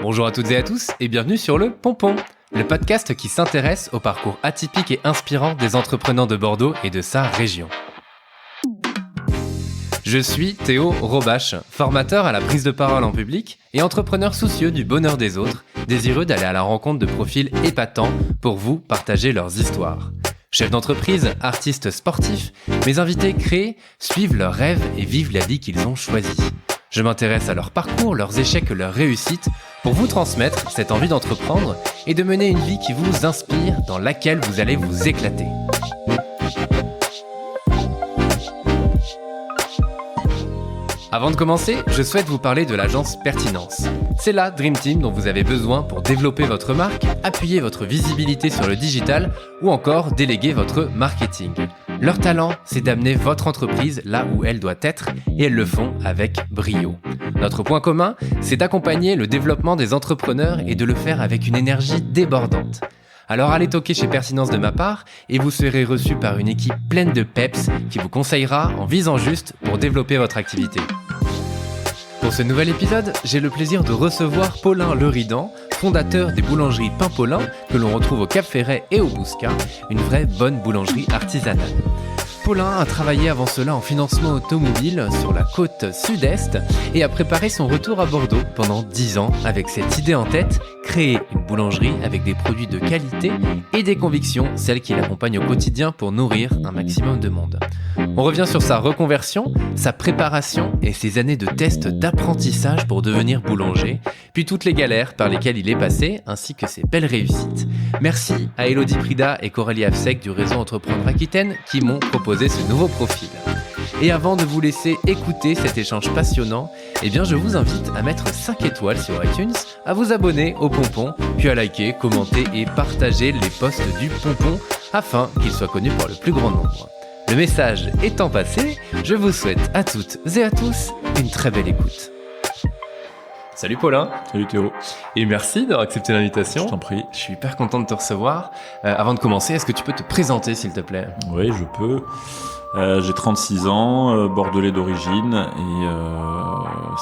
Bonjour à toutes et à tous et bienvenue sur le Pompon, le podcast qui s'intéresse au parcours atypique et inspirant des entrepreneurs de Bordeaux et de sa région. Je suis Théo Robache, formateur à la prise de parole en public et entrepreneur soucieux du bonheur des autres, désireux d'aller à la rencontre de profils épatants pour vous partager leurs histoires. Chefs d'entreprise, artistes sportifs, mes invités créent, suivent leurs rêves et vivent la vie qu'ils ont choisie. Je m'intéresse à leur parcours, leurs échecs, leurs réussites, pour vous transmettre cette envie d'entreprendre et de mener une vie qui vous inspire, dans laquelle vous allez vous éclater. Avant de commencer, je souhaite vous parler de l'agence Pertinence. C'est la Dream Team dont vous avez besoin pour développer votre marque, appuyer votre visibilité sur le digital ou encore déléguer votre marketing. Leur talent, c'est d'amener votre entreprise là où elle doit être et elles le font avec brio. Notre point commun, c'est d'accompagner le développement des entrepreneurs et de le faire avec une énergie débordante. Alors allez toquer chez Pertinence de ma part et vous serez reçu par une équipe pleine de peps qui vous conseillera en visant juste pour développer votre activité. Pour ce nouvel épisode, j'ai le plaisir de recevoir Paulin Leridan, fondateur des boulangeries Pain Paulin que l'on retrouve au Cap Ferret et au Bouscat, une vraie bonne boulangerie artisanale. Paulin a travaillé avant cela en financement automobile sur la côte sud-est et a préparé son retour à Bordeaux pendant 10 ans avec cette idée en tête, créer une boulangerie avec des produits de qualité et des convictions, celles qui l'accompagnent au quotidien pour nourrir un maximum de monde. On revient sur sa reconversion, sa préparation et ses années de tests d'apprentissage pour devenir boulanger, puis toutes les galères par lesquelles il est passé, ainsi que ses belles réussites. Merci à Elodie Prida et Coralie Afsec du réseau Entreprendre Aquitaine qui m'ont proposé ce nouveau profil. Et avant de vous laisser écouter cet échange passionnant, je vous invite à mettre 5 étoiles sur iTunes, à vous abonner au Pompon, puis à liker, commenter et partager les posts du Pompon afin qu'il soit connu par le plus grand nombre. Le message étant passé, je vous souhaite à toutes et à tous une très belle écoute. Salut Paulin. Salut Théo. Et merci d'avoir accepté l'invitation. Je t'en prie. Je suis hyper content de te recevoir. Avant de commencer, est-ce que tu peux te présenter s'il te plaît ? Oui, je peux. J'ai 36 ans, bordelais d'origine et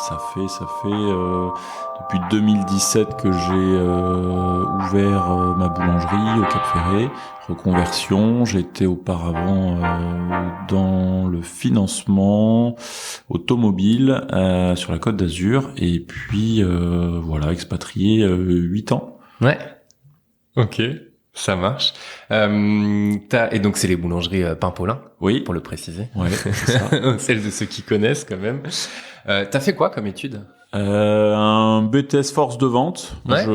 ça fait depuis 2017 que j'ai ouvert ma boulangerie au Cap Ferret, reconversion. J'étais auparavant dans le financement automobile sur la Côte d'Azur et puis expatrié 8 ans. Ouais. Ok. Ça marche. Et donc c'est les boulangeries Pain Paulin, oui, pour le préciser. Ouais, c'est ça. Celles de ceux qui connaissent quand même. T'as fait quoi comme étude ? Un BTS force de vente. Ouais.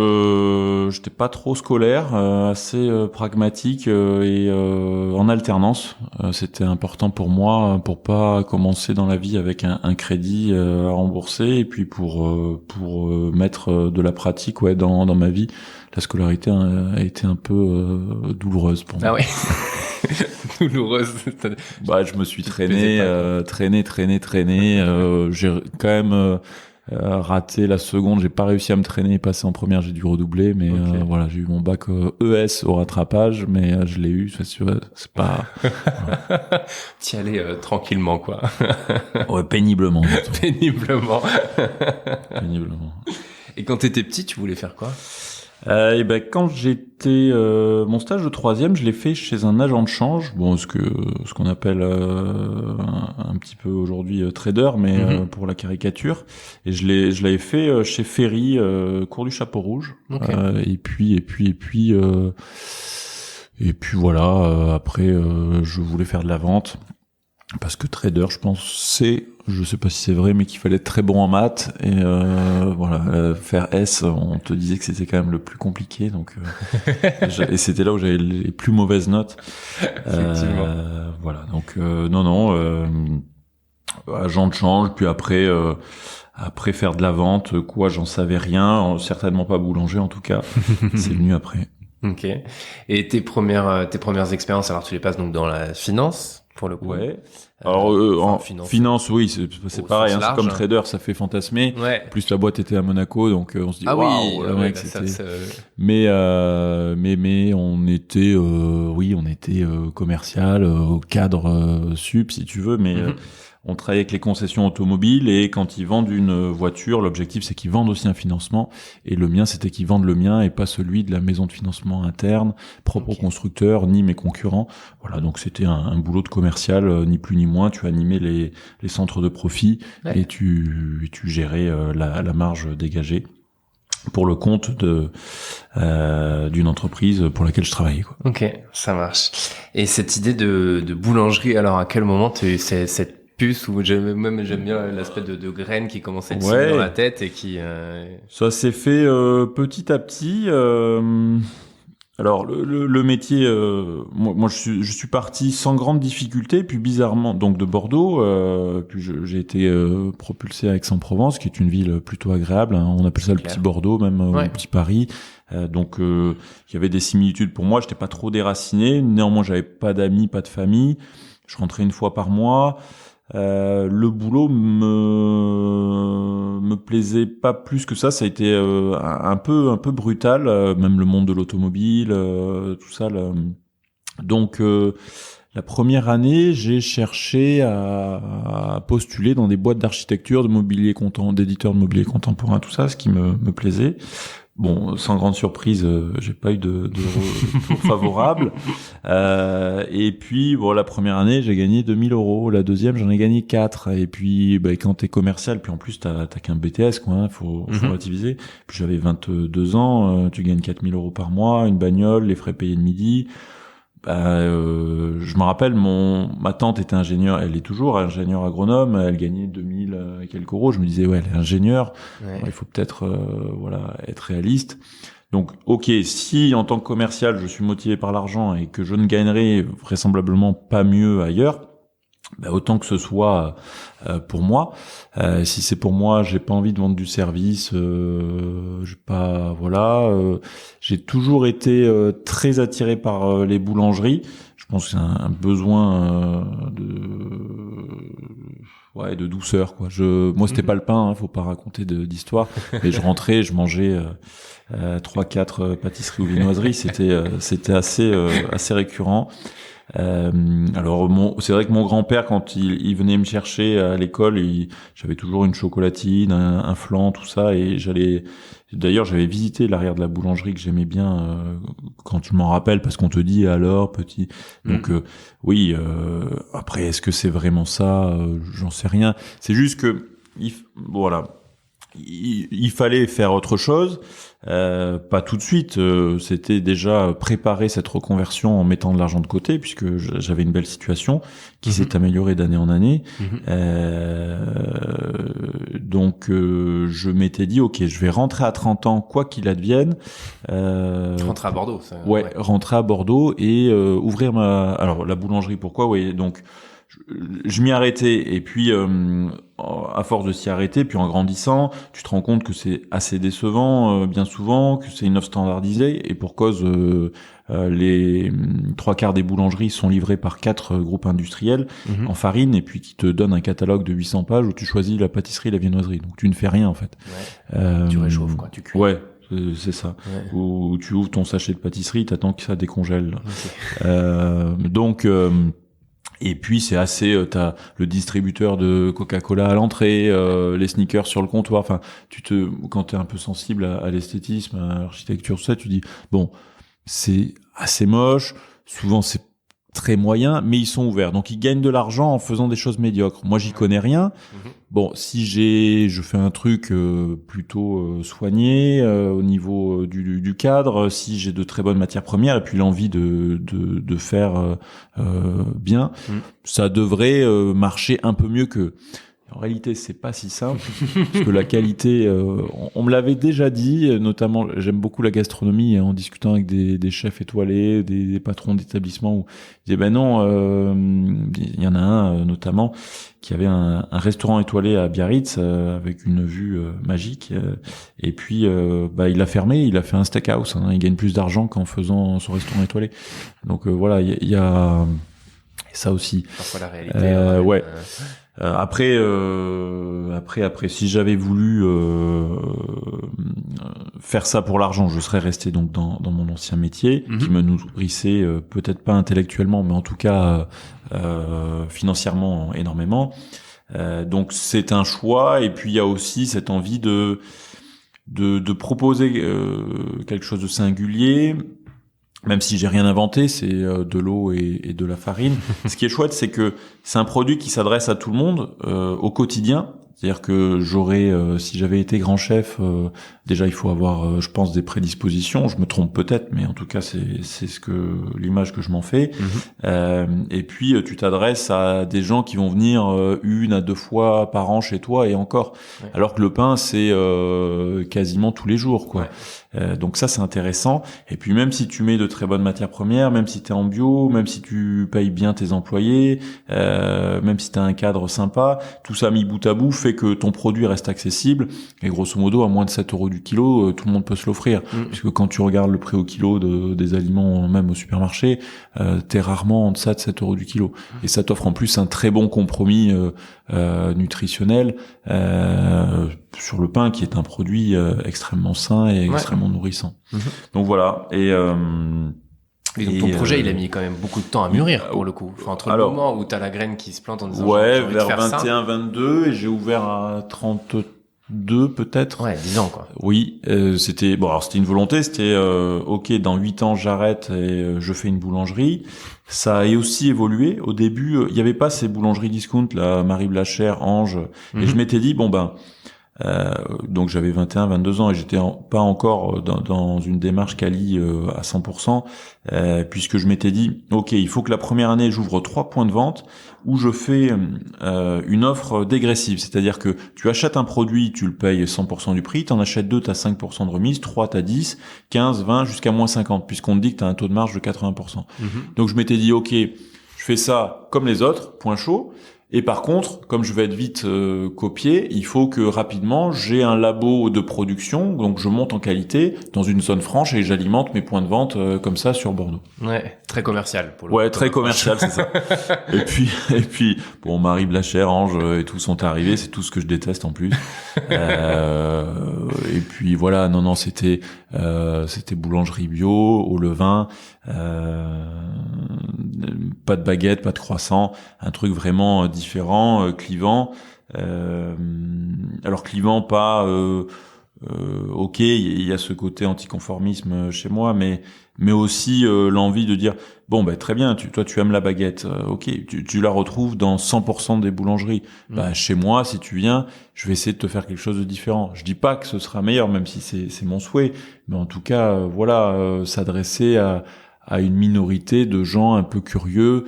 J'étais pas trop scolaire, assez pragmatique et en alternance. C'était important pour moi pour pas commencer dans la vie avec un crédit à rembourser et puis pour mettre de la pratique dans ma vie. La scolarité a été un peu douloureuse pour moi. Ah oui. Douloureuse. Je me suis traîné. J'ai quand même raté la seconde. J'ai pas réussi à me traîner et passer en première. J'ai dû redoubler, mais okay. J'ai eu mon bac ES au rattrapage, mais je l'ai eu. C'est pas. T'y allais tranquillement, quoi. Ouais, péniblement. Péniblement. Péniblement. Et quand t'étais petit, tu voulais faire quoi ? Quand j'étais mon stage de troisième, je l'ai fait chez un agent de change, ce qu'on appelle un petit peu aujourd'hui trader, mais pour la caricature. Et je l'avais fait chez Ferry, cours du Chapeau Rouge. Okay. Et puis voilà. Après, je voulais faire de la vente. Parce que trader, je sais pas si c'est vrai, mais qu'il fallait être très bon en maths et faire S, on te disait que c'était quand même le plus compliqué, donc et c'était là où j'avais les plus mauvaises notes. Agent de change, puis après faire de la vente, quoi, j'en savais rien, certainement pas boulanger en tout cas. C'est venu après. Ok. Et tes premières expériences, alors tu les passes donc dans la finance? Pour le coup. Ouais. Alors en finance, oui, c'est pareil. C'est comme trader, ça fait fantasmer. Ouais. Plus la boîte était à Monaco, donc on se dit waouh, le mec, c'était. Mais on était, commercial, au cadre sup, si tu veux, mais on travaille avec les concessions automobiles et quand ils vendent une voiture, l'objectif c'est qu'ils vendent aussi un financement. Et le mien, c'était qu'ils vendent le mien et pas celui de la maison de financement interne, propre au constructeur, ni mes concurrents. Voilà, donc c'était un boulot de commercial, ni plus ni moins. Tu animais les centres de profit et tu gérais la marge dégagée pour le compte d'une entreprise pour laquelle je travaillais, quoi. Ok, ça marche. Et cette idée de boulangerie, alors à quel moment tu cette puce ou j'aime bien l'aspect de graines qui commençait à être dans la tête et qui ça s'est fait petit à petit. Alors le métier, moi je suis parti sans grande difficulté, puis bizarrement donc de Bordeaux, puis j'ai été propulsé à Aix-en-Provence, qui est une ville plutôt agréable, hein. On appelle ça le petit Bordeaux, même ou le petit Paris. Donc il y avait des similitudes pour moi. J'étais pas trop déraciné. Néanmoins, j'avais pas d'amis, pas de famille. Je rentrais une fois par mois. Le boulot me plaisait pas plus que ça. Ça a été un peu brutal, même le monde de l'automobile, tout ça. Donc la première année, j'ai cherché à postuler dans des boîtes d'architecture, de mobilier d'éditeurs de mobilier contemporain, tout ça, ce qui me plaisait. Bon, sans grande surprise, j'ai pas eu de retour favorable. Et puis, bon, la première année, j'ai gagné 2000 €. La deuxième, j'en ai gagné 4. Et puis, quand t'es commercial, puis en plus, t'as qu'un BTS, quoi, hein, faut relativiser. Puis j'avais 22 ans, tu gagnes 4000 € par mois, une bagnole, les frais payés le midi. Je me rappelle, ma tante était ingénieure, elle est toujours ingénieure agronome, elle gagnait 2000 et quelques euros. Je me disais, ouais, elle est ingénieure, il faut peut-être être réaliste. Donc, ok, si en tant que commercial, je suis motivé par l'argent et que je ne gagnerai vraisemblablement pas mieux ailleurs, autant que ce soit pour moi. Si c'est pour moi, j'ai pas envie de vendre du service, j'ai toujours été très attiré par les boulangeries. Je pense que c'est un besoin de douceur, quoi. Moi c'était pas le pain, hein, faut pas raconter d'histoire, mais je rentrais, je mangeais 3-4 pâtisseries ou viennoiseries, c'était assez récurrent. Alors c'est vrai que mon grand-père, quand il venait me chercher à l'école, j'avais toujours une chocolatine, un flan, tout ça, et d'ailleurs j'avais visité l'arrière de la boulangerie que j'aimais bien quand je m'en rappelle, parce qu'on te dit alors petit. Donc oui, après est-ce que c'est vraiment ça, j'en sais rien. C'est juste que il fallait faire autre chose. Pas tout de suite, c'était déjà préparer cette reconversion en mettant de l'argent de côté, puisque j'avais une belle situation qui s'est améliorée d'année en année. Donc je m'étais dit, ok, je vais rentrer à 30 ans quoi qu'il advienne. Rentrer à Bordeaux, ça. Ouais, rentrer à Bordeaux et ouvrir alors la boulangerie, pourquoi? Oui, donc je m'y arrêtais, et puis à force de s'y arrêter, puis en grandissant, tu te rends compte que c'est assez décevant bien souvent, que c'est une offre standardisée, et pour cause les 3/4 des boulangeries sont livrées par 4 groupes industriels en farine, et puis qui te donnent un catalogue de 800 pages où tu choisis la pâtisserie, la viennoiserie, donc tu ne fais rien en fait. Tu réchauffes, quoi, tu cuis. Ouais, c'est ça. Ou tu ouvres ton sachet de pâtisserie, t'attends que ça décongèle. Donc et puis c'est assez, t'as le distributeur de Coca-Cola à l'entrée, les sneakers sur le comptoir. Enfin, quand t'es un peu sensible à l'esthétisme, à l'architecture, tout ça, tu dis bon, c'est assez moche. Souvent c'est très moyen, mais ils sont ouverts. Donc ils gagnent de l'argent en faisant des choses médiocres. Moi, j'y connais rien. Bon, si je fais un truc plutôt soigné au niveau du cadre, si j'ai de très bonnes matières premières et puis l'envie de faire bien, ça devrait marcher un peu mieux que. En réalité, c'est pas si simple, parce que la qualité, on me l'avait déjà dit, notamment, j'aime beaucoup la gastronomie, en discutant avec des chefs étoilés, des patrons d'établissements, où ils disaient, ben non, il y en a un, notamment, qui avait un restaurant étoilé à Biarritz, avec une vue magique, et puis, il l'a fermé, il a fait un steakhouse, hein, il gagne plus d'argent qu'en faisant son restaurant étoilé. Donc voilà, il y a ça aussi. Parfois la réalité. Ouais. Après, si j'avais voulu faire ça pour l'argent, je serais resté donc dans mon ancien métier, qui me nourrissait peut-être pas intellectuellement, mais en tout cas financièrement énormément. Donc c'est un choix, et puis il y a aussi cette envie de proposer quelque chose de singulier. Même si j'ai rien inventé, c'est de l'eau et de la farine. Ce qui est chouette, c'est que c'est un produit qui s'adresse à tout le monde au quotidien. C'est-à-dire que si j'avais été grand chef, déjà il faut avoir, je pense, des prédispositions. Je me trompe peut-être, mais en tout cas c'est l'image que je m'en fais. Et puis tu t'adresses à des gens qui vont venir 1 à 2 fois par an chez toi, et encore. Ouais. Alors que le pain c'est quasiment tous les jours, quoi. Ouais. Donc ça c'est intéressant. Et puis même si tu mets de très bonnes matières premières, même si t'es en bio, même si tu payes bien tes employés, même si t'as un cadre sympa, tout ça mis bout à bout fait que ton produit reste accessible, et grosso modo à moins de 7 € du kilo, tout le monde peut se l'offrir. Puisque quand tu regardes le prix au kilo des aliments, même au supermarché, t'es rarement en deçà de 7 € du kilo. Et ça t'offre en plus un très bon compromis nutritionnel sur le pain, qui est un produit extrêmement sain et extrêmement nourrissant. Donc voilà. Et donc ton projet, il a mis quand même beaucoup de temps à mûrir, pour le coup. Enfin, entre le moment où t'as la graine qui se plante en disant vers 21, 22, et j'ai ouvert à 32 peut-être. Ouais, 10 ans, quoi. Oui, c'était une volonté, c'était OK, dans 8 ans j'arrête et je fais une boulangerie. Ça a aussi évolué. Au début, il y avait pas ces boulangeries discount là, Marie Blachère, Ange, et je m'étais dit donc j'avais 21, 22 ans et j'étais pas encore dans une démarche quali à 100%, puisque je m'étais dit OK, il faut que la première année j'ouvre 3 points de vente où je fais une offre dégressive, c'est-à-dire que tu achètes un produit, tu le payes 100% du prix, t'en achètes 2, t'as 5% de remise, 3 t'as 10, 15, 20 jusqu'à moins 50, puisqu'on te dit que t'as un taux de marge de 80%. Donc je m'étais dit OK, je fais ça comme les autres, point chaud. Et par contre, comme je vais être vite copié, il faut que rapidement j'ai un labo de production, donc je monte en qualité dans une zone franche et j'alimente mes points de vente comme ça sur Bordeaux. Ouais, très commercial pour le coup. Ouais, très commercial, c'est ça. Et puis bon, Marie Blachère, Ange et tout sont arrivés, c'est tout ce que je déteste en plus. Et puis voilà, non, c'était boulangerie bio au levain. Pas de baguette, pas de croissant, un truc vraiment différent, clivant. Alors clivant, pas OK, il y a ce côté anticonformisme chez moi, mais aussi l'envie de dire très bien, toi tu aimes la baguette, OK, tu la retrouves dans 100% des boulangeries. Chez moi, si tu viens, je vais essayer de te faire quelque chose de différent. Je dis pas que ce sera meilleur, même si c'est mon souhait, mais en tout cas s'adresser à une minorité de gens un peu curieux,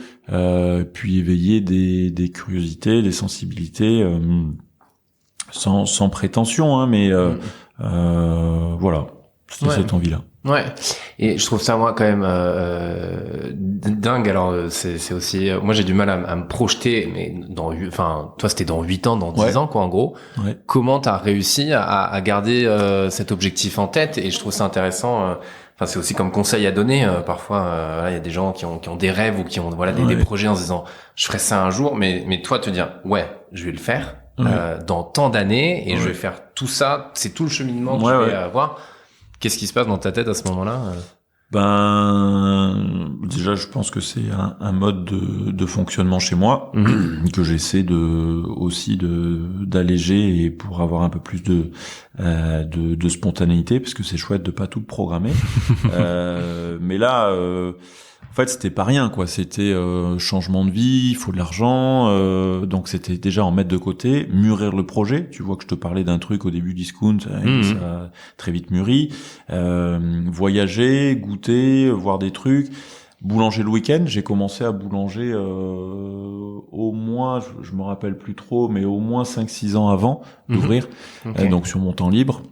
puis éveiller des curiosités, des sensibilités, sans prétention, hein, mais voilà, c'était cette envie-là. Ouais, et je trouve ça moi quand même dingue. Alors c'est aussi moi j'ai du mal à me projeter, mais toi c'était dans 8 ans, dans 10 ans quoi en gros. Ouais. Comment t'as réussi à garder cet objectif en tête? Et je trouve ça intéressant. C'est aussi comme conseil à donner. Parfois, il y a des gens qui ont des rêves ou qui ont des projets en se disant je ferai ça un jour, mais toi te dire je vais le faire dans tant d'années et je vais faire tout ça. C'est tout le cheminement que je vais avoir. Qu'est-ce qui se passe dans ta tête à ce moment-là? Déjà, je pense que c'est un mode de fonctionnement chez moi que j'essaie d'alléger et pour avoir un peu plus de spontanéité, parce que c'est chouette de pas tout programmer. Mais là, en fait, c'était pas rien, quoi. C'était changement de vie, il faut de l'argent, donc c'était déjà en mettre de côté, mûrir le projet. Tu vois que je te parlais d'un truc au début discount, ça a très vite mûri. Voyager, goûter, voir des trucs. Boulanger le week-end, j'ai commencé à boulanger au moins, je me rappelle plus trop, mais au moins 5-6 ans avant d'ouvrir, donc sur mon temps libre.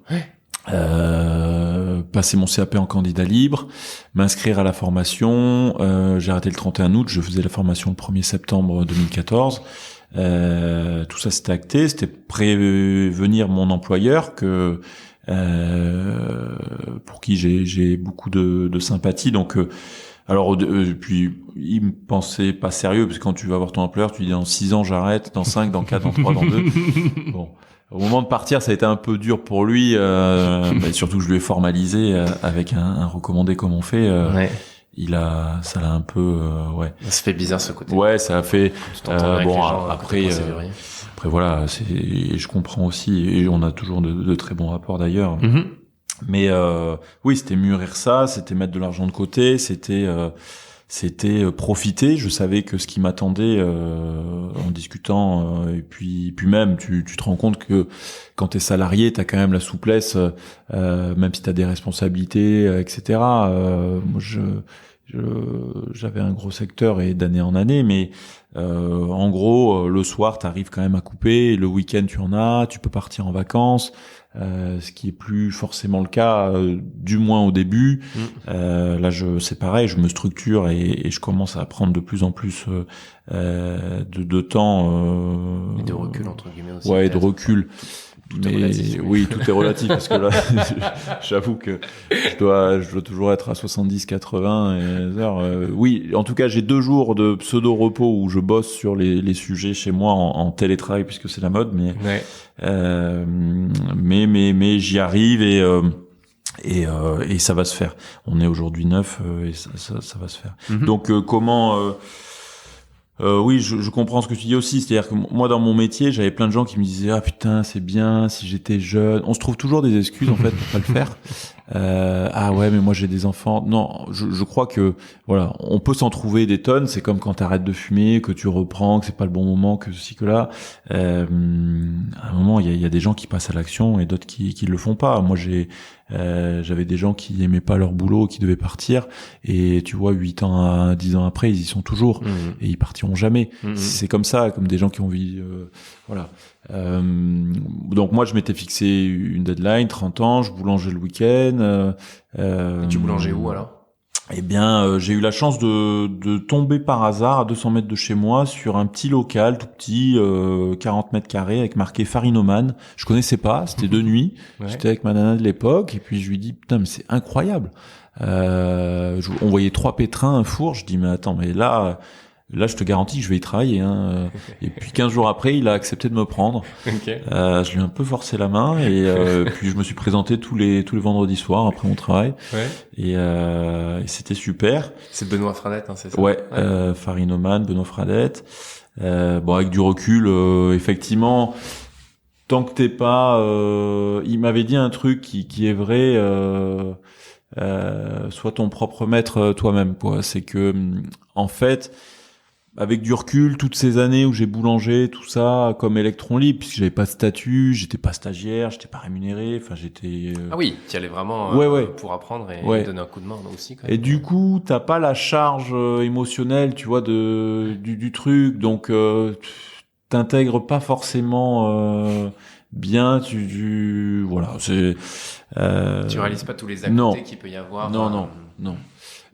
Passer mon CAP en candidat libre, m'inscrire à la formation, j'ai arrêté le 31 août, je faisais la formation le 1er septembre 2014. Tout ça c'était acté, c'était prévenir mon employeur que pour qui j'ai beaucoup de sympathie, donc puis il me pensait pas sérieux, parce que quand tu vas voir ton employeur, tu dis dans 6 ans j'arrête, dans 5, dans 4, dans 3, dans 2. Bon. Au moment de partir, ça a été un peu dur pour lui, mais surtout que je lui ai formalisé avec un recommandé comme on fait. ça l'a un peu, ouais. Ça fait bizarre ce côté. Ouais, ça a fait. Tu t'entends avec les gens, après, voilà, je comprends aussi, et on a toujours de très bons rapports d'ailleurs. Mm-hmm. Mais oui, c'était mûrir ça, c'était mettre de l'argent de côté, c'était profiter. Je savais que ce qui m'attendait en discutant, et puis même, tu te rends compte que quand t'es salarié, t'as quand même la souplesse, même si t'as des responsabilités, etc. Moi, j'avais un gros secteur et d'année en année, mais en gros, le soir, t'arrives quand même à couper. Le week-end, tu en as. Tu peux partir en vacances. Ce qui est plus forcément le cas, du moins au début. Là, c'est pareil, je me structure et je commence à prendre de plus en plus de temps. Et de recul entre guillemets aussi. Ouais, de recul. Tout est relatif, oui, tout est relatif parce que là, j'avoue que je dois toujours être à 70-80 heures. Oui, en tout cas, j'ai 2 jours de pseudo repos où je bosse sur les sujets chez moi en télétravail puisque c'est la mode, mais mais j'y arrive et ça va se faire. On est aujourd'hui 9 et ça va se faire. Mm-hmm. Donc comment oui, je comprends ce que tu dis aussi. C'est-à-dire que moi, dans mon métier, j'avais plein de gens qui me disaient « Ah putain, c'est bien, si j'étais jeune. » On se trouve toujours des excuses, en fait, pour pas le faire. Ah ouais, mais moi, j'ai des enfants. Non, je crois que, voilà, on peut s'en trouver des tonnes. C'est comme quand t'arrêtes de fumer, que tu reprends, que c'est pas le bon moment, que ceci, que là. À un moment, il y a des gens qui passent à l'action et d'autres qui le font pas. Moi, j'avais des gens qui aimaient pas leur boulot, qui devaient partir, et tu vois, 8 ans à 10 ans après, ils y sont toujours, et ils partiront jamais. C'est comme ça, comme des gens qui ont envie, voilà. Donc moi, je m'étais fixé une deadline, 30 ans, je boulangeais le week-end. Et tu boulangeais où alors? Eh bien, j'ai eu la chance de tomber par hasard à 200 mètres de chez moi sur un petit local, tout petit, 40 mètres carrés, avec marqué Farinoman. Je connaissais pas, c'était de nuit. Ouais. J'étais avec ma nana de l'époque, et puis je lui dis, putain, mais c'est incroyable. On voyait 3 pétrins, un four. Je dis, mais attends, mais là, je te garantis que je vais y travailler. Hein. Et puis 15 jours après, il a accepté de me prendre. Okay. Je lui ai un peu forcé la main et puis je me suis présenté tous les vendredis soirs après mon travail. Ouais. Et c'était super. C'est Benoît Fradette, hein, c'est ça? Ouais. Farinoman, Benoît Fradette. Bon, avec du recul, effectivement, tant que t'es pas, il m'avait dit un truc qui est vrai. Sois ton propre maître toi-même, quoi. C'est que en fait, avec du recul, toutes ces années où j'ai boulangé, tout ça, comme électron libre, puisque j'avais pas de statut, j'étais pas stagiaire, j'étais pas rémunéré, enfin j'étais... Ah oui, tu y allais vraiment pour apprendre et donner un coup de main aussi. Quand même. Et du coup, t'as pas la charge émotionnelle, tu vois, du truc, donc t'intègres pas forcément bien, voilà, c'est... Tu réalises pas tous les à côté qu'il peut y avoir. Non.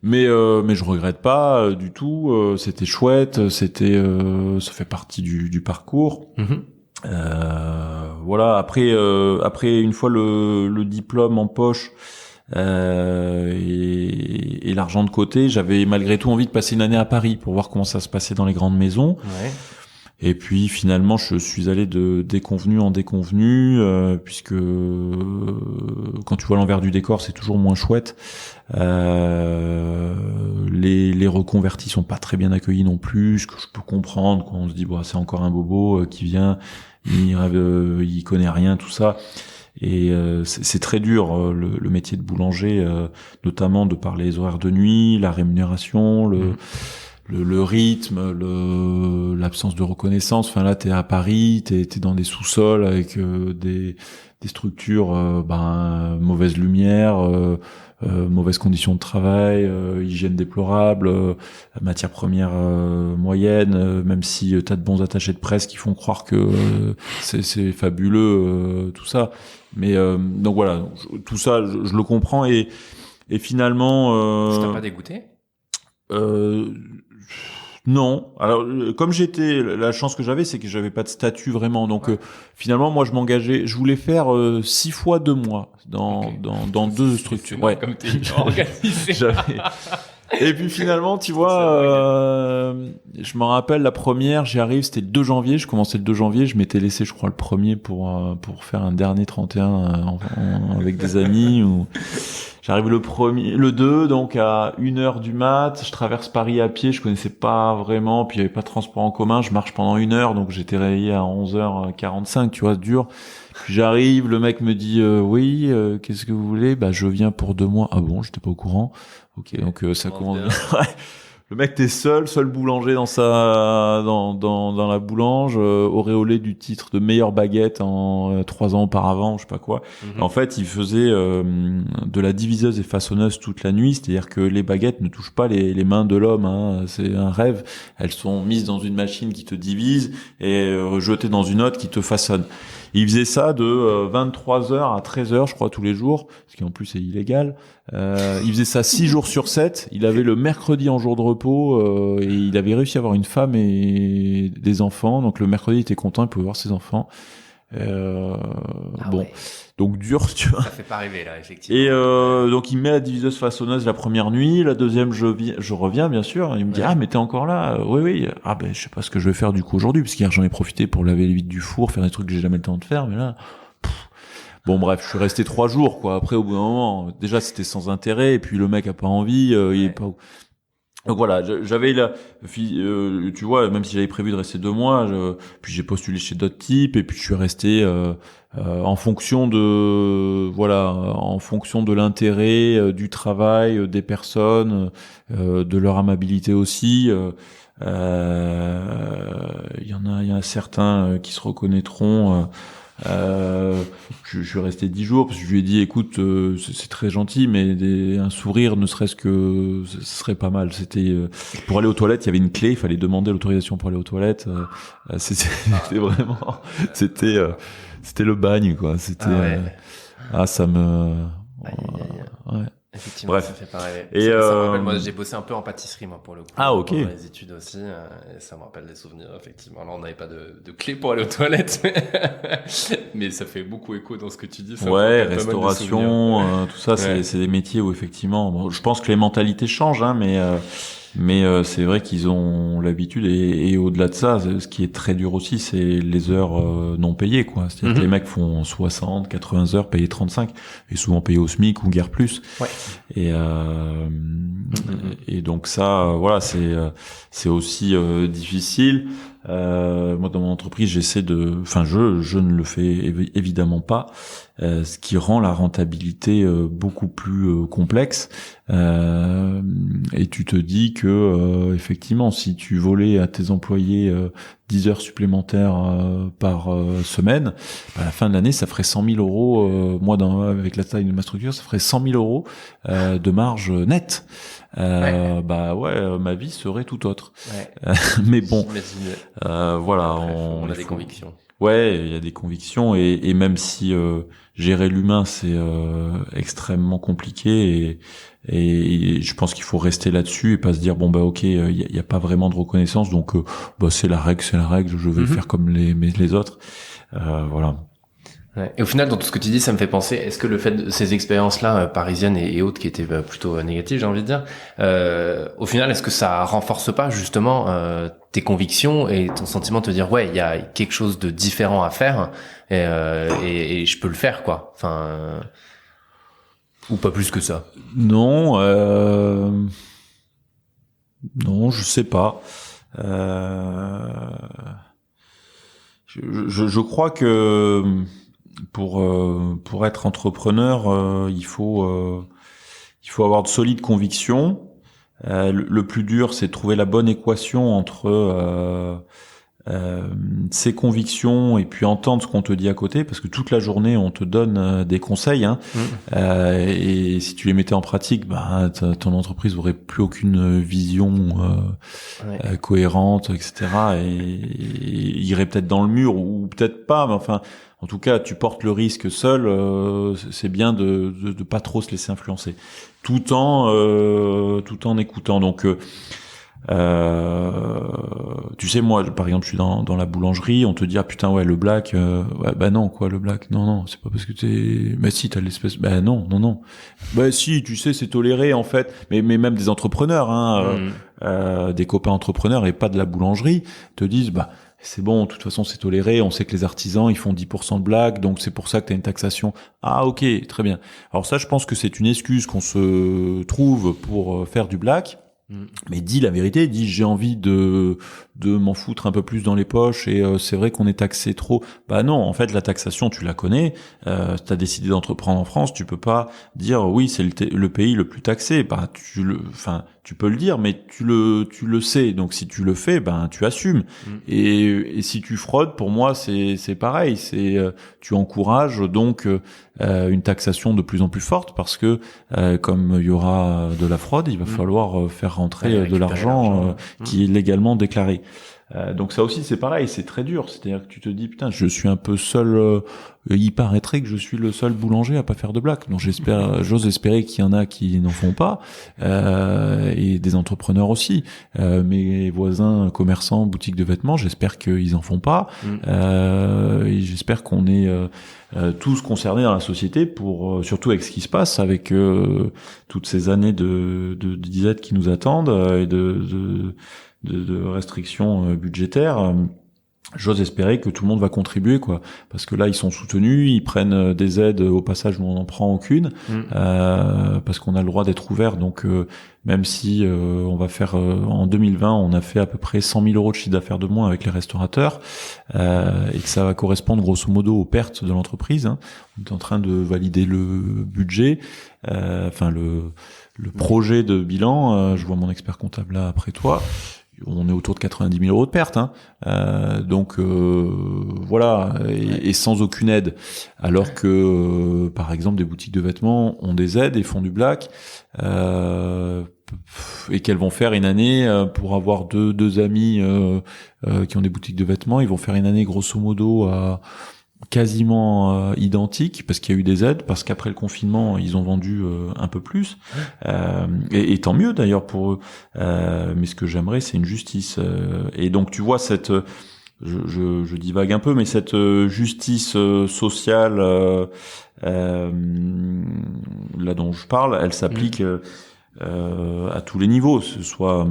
Mais je regrette pas du tout. C'était chouette. Ça fait partie du parcours. Voilà. Après, une fois le diplôme en poche et l'argent de côté, j'avais malgré tout envie de passer une année à Paris pour voir comment ça se passait dans les grandes maisons. Ouais. Et puis finalement, je suis allé de déconvenu en déconvenu, puisque quand tu vois l'envers du décor, c'est toujours moins chouette. Les reconvertis sont pas très bien accueillis non plus, ce que je peux comprendre quand on se dit bon, c'est encore un bobo qui vient, il connaît rien, tout ça. Et c'est très dur le métier de boulanger, notamment de par les horaires de nuit, la rémunération, le rythme, l'absence de reconnaissance. Enfin là, t'es à Paris, t'es dans des sous-sols avec des structures, mauvaise lumière, mauvaises conditions de travail, hygiène déplorable, matières premières moyennes. Même si t'as de bons attachés de presse qui font croire que c'est fabuleux, tout ça. Mais donc voilà, tout ça, je le comprends et finalement. Ça t'a pas dégoûté? Non. Alors, comme la chance que j'avais, c'est que j'avais pas de statut vraiment. Donc, finalement, moi, je m'engageais. Je voulais faire 6 fois 2 mois dans 2 structures. Ouais. Comme t'es organisé. Et puis finalement, tu vois, je me rappelle la première, j'y arrive, c'était le 2 janvier. Je commençais le 2 janvier. Je m'étais laissé, je crois, le premier pour faire un dernier 31 avec des amis. J'arrive le 2, donc à 1h du mat, je traverse Paris à pied, je connaissais pas vraiment, puis il y avait pas de transport en commun, je marche pendant 1 heure, donc j'étais réveillé à 11h45, tu vois, dur. Puis j'arrive, le mec me dit oui, qu'est-ce que vous voulez? Bah je viens pour 2 mois. Ah bon, j'étais pas au courant. Ok, donc ça commence bien. Le mec, t'es seul boulanger dans la boulange, auréolé du titre de meilleure baguette en 3 ans auparavant, je sais pas quoi. Mhm. En fait, il faisait de la diviseuse et façonneuse toute la nuit, c'est-à-dire que les baguettes ne touchent pas les mains de l'homme, hein. C'est un rêve. Elles sont mises dans une machine qui te divise et jetées dans une autre qui te façonne. Il faisait ça de 23h à 13h, je crois, tous les jours, ce qui en plus est illégal. Il faisait ça 6 jours sur 7. Il avait le mercredi en jour de repos et il avait réussi à avoir une femme et des enfants. Donc le mercredi, il était content, il pouvait voir ses enfants. Bon, ouais. Donc dur, tu vois. Ça fait pas rêver là, effectivement. Et donc il met la diviseuse façonneuse la première nuit, la deuxième je reviens bien sûr. Il me dit mais t'es encore là? Oui. Ah ben je sais pas ce que je vais faire du coup aujourd'hui, parce qu'hier j'en ai profité pour laver les vitres du four, faire des trucs que j'ai jamais le temps de faire, mais là. Bon bref, je suis resté 3 jours quoi. Après au bout d'un moment, déjà c'était sans intérêt, et puis le mec a pas envie, il est pas. Donc voilà, j'avais tu vois, même si j'avais prévu de rester 2 mois, puis j'ai postulé chez d'autres types, et puis je suis resté en fonction de l'intérêt, du travail, des personnes, de leur amabilité aussi. Il y en a certains qui se reconnaîtront. Je suis resté 10 jours parce que je lui ai dit écoute c'est très gentil mais un sourire ne serait-ce que ce serait pas mal. C'était pour aller aux toilettes, il y avait une clé, il fallait demander l'autorisation pour aller aux toilettes. C'était vraiment c'était le bagne quoi. C'était ça me ouais. Effectivement, bref. ça fait pas rêver. Et ça me rappelle, moi, j'ai bossé un peu en pâtisserie, moi, pour le coup. Ah, ok. Pendant les études aussi, et ça me rappelle des souvenirs, effectivement. Là, on n'avait pas de clé pour aller aux toilettes, mais ça fait beaucoup écho dans ce que tu dis. Ça Restauration, tout ça, c'est des métiers où effectivement, bon, je pense que les mentalités changent, hein, mais c'est vrai qu'ils ont l'habitude et au-delà de ça, ce qui est très dur aussi, c'est les heures non payées, quoi. C'est-à-dire que les mecs font 60, 80 heures payés 35 et souvent payés au SMIC ou guère plus. Ouais. Et donc ça, voilà, c'est aussi difficile. Moi, dans mon entreprise, je ne le fais évidemment pas, ce qui rend la rentabilité beaucoup plus complexe. Et tu te dis que effectivement, si tu volais à tes employés 10 heures supplémentaires par semaine, à la fin de l'année, ça ferait 100 000 euros. Moi, avec la taille de ma structure, ça ferait 100 000 euros de marge nette. Ma vie serait tout autre. Mais bon, voilà, on a des convictions. Ouais, il y a des convictions et même si gérer l'humain c'est extrêmement compliqué et je pense qu'il faut rester là-dessus et pas se dire bon bah ok il y a pas vraiment de reconnaissance donc c'est la règle, je vais faire comme les autres. Voilà. Ouais. Et au final, dans tout ce que tu dis, ça me fait penser, est-ce que le fait de ces expériences-là, parisiennes et autres, qui étaient plutôt négatives, j'ai envie de dire, au final, est-ce que ça renforce pas justement tes convictions et ton sentiment de te dire, ouais, il y a quelque chose de différent à faire et je peux le faire, quoi. Enfin, ou pas plus que ça. Non, je sais pas. Je crois que pour être entrepreneur, il faut avoir de solides convictions. Le plus dur, c'est de trouver la bonne équation entre ses convictions et puis entendre ce qu'on te dit à côté, parce que toute la journée on te donne des conseils, hein, et si tu les mettais en pratique, ton entreprise aurait plus aucune vision cohérente, etc. Et irait peut-être dans le mur ou peut-être pas, mais enfin. En tout cas, tu portes le risque seul. C'est bien de pas trop se laisser influencer, tout en écoutant. Donc, tu sais, moi, par exemple, je suis dans la boulangerie. On te dit putain ouais le black. Non quoi le black. Non, c'est pas parce que t'es. Mais si t'as l'espèce. Non. Si, tu sais, c'est toléré en fait. Mais même des entrepreneurs, des copains entrepreneurs et pas de la boulangerie te disent c'est bon, de toute façon c'est toléré, on sait que les artisans ils font 10% de blague, donc c'est pour ça que tu as une taxation. Ah ok, très bien. Alors ça, je pense que c'est une excuse qu'on se trouve pour faire du black. Mais dis la vérité, dis j'ai envie de m'en foutre un peu plus dans les poches et c'est vrai qu'on est taxé trop. Bah non, en fait la taxation tu la connais. T'as décidé d'entreprendre en France, tu peux pas dire oui c'est le pays le plus taxé. Bah tu peux le dire, mais tu le sais. Donc si tu le fais, ben tu assumes. Et si tu fraudes, pour moi c'est pareil. Tu encourages donc une taxation de plus en plus forte parce que comme il y aura de la fraude, il va falloir faire rentrer de l'argent qui est légalement déclaré. Donc ça aussi c'est pareil, c'est très dur. C'est-à-dire que tu te dis putain, je suis un peu seul. Il paraîtrait que je suis le seul boulanger à pas faire de blague. Donc j'ose espérer qu'il y en a qui n'en font pas et des entrepreneurs aussi. Mes voisins commerçants, boutiques de vêtements, j'espère qu'ils en font pas. Et j'espère qu'on est tous concernés dans la société pour surtout avec ce qui se passe, avec toutes ces années de disettes qui nous attendent et de restrictions budgétaires. J'ose espérer que tout le monde va contribuer, quoi, parce que là ils sont soutenus, ils prennent des aides au passage, nous on n'en prend aucune, parce qu'on a le droit d'être ouvert. Donc même si on va faire en 2020, on a fait à peu près 100 000 euros de chiffre d'affaires de moins avec les restaurateurs, et que ça va correspondre grosso modo aux pertes de l'entreprise. Hein. On est en train de valider le budget, le projet de bilan. Je vois mon expert comptable là après toi. On est autour de 90 000 euros de pertes, hein. Donc voilà, et sans aucune aide. Alors que, par exemple, des boutiques de vêtements ont des aides et font du black, et qu'elles vont faire une année pour avoir deux amis qui ont des boutiques de vêtements, ils vont faire une année grosso modo à quasiment identique parce qu'il y a eu des aides, parce qu'après le confinement ils ont vendu un peu plus, et tant mieux d'ailleurs pour eux, mais ce que j'aimerais c'est une justice, et donc tu vois cette je divague un peu, mais cette justice sociale là dont je parle, elle s'applique à tous les niveaux, ce soit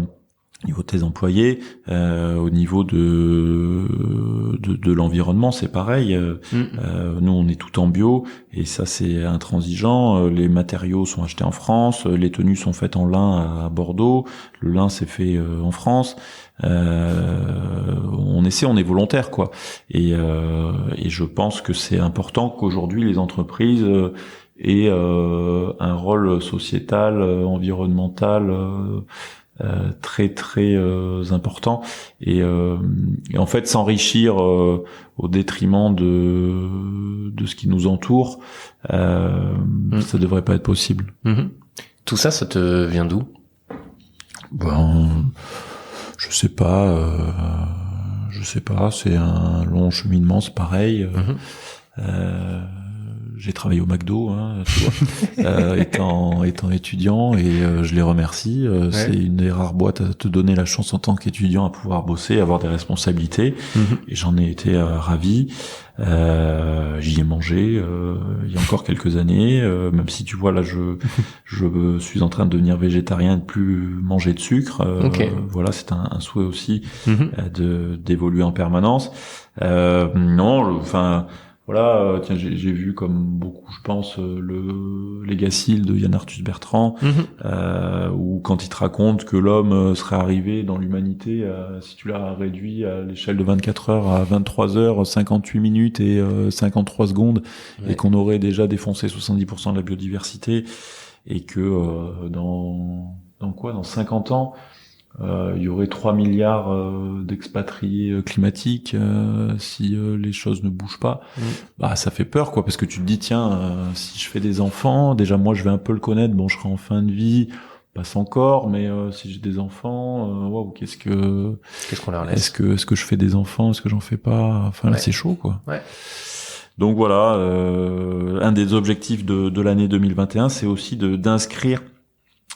au niveau de tes employés, au niveau de l'environnement, c'est pareil. Nous, on est tout en bio, et ça, c'est intransigeant. Les matériaux sont achetés en France, les tenues sont faites en lin à Bordeaux, le lin c'est fait en France. On est volontaire, quoi. Et je pense que c'est important qu'aujourd'hui les entreprises aient un rôle sociétal, environnemental. Très très important, et en fait s'enrichir au détriment de ce qui nous entoure, ça devrait pas être possible. Tout ça te vient d'où? Je sais pas, c'est un long cheminement, c'est pareil. J'ai travaillé au McDo, hein, tu vois, étant étudiant, et je les remercie. C'est une des rares boîtes à te donner la chance en tant qu'étudiant à pouvoir bosser, avoir des responsabilités, et j'en ai été ravi. J'y ai mangé il y a encore quelques années, même si tu vois là je suis en train de devenir végétarien et de plus manger de sucre. Voilà, c'est un souhait aussi d'évoluer en permanence. Voilà, tiens, j'ai vu comme beaucoup, je pense, le Legacy de Yann Arthus Bertrand, où quand il te raconte que l'homme serait arrivé dans l'humanité, si tu l'as réduit à l'échelle de 24 heures à 23 heures, 58 minutes et 53 secondes, et qu'on aurait déjà défoncé 70% de la biodiversité, et que dans 50 ans, il y aurait 3 milliards d'expatriés climatiques si les choses ne bougent pas. Bah ça fait peur, quoi, parce que tu te dis tiens, si je fais des enfants, déjà moi je vais un peu le connaître, bon je serai en fin de vie, passe encore, mais si j'ai des enfants, waouh, qu'est-ce qu'on leur laisse? Est-ce que je fais des enfants, est-ce que j'en fais pas? Enfin là c'est chaud, quoi. Donc voilà, un des objectifs de l'année 2021, c'est aussi d'inscrire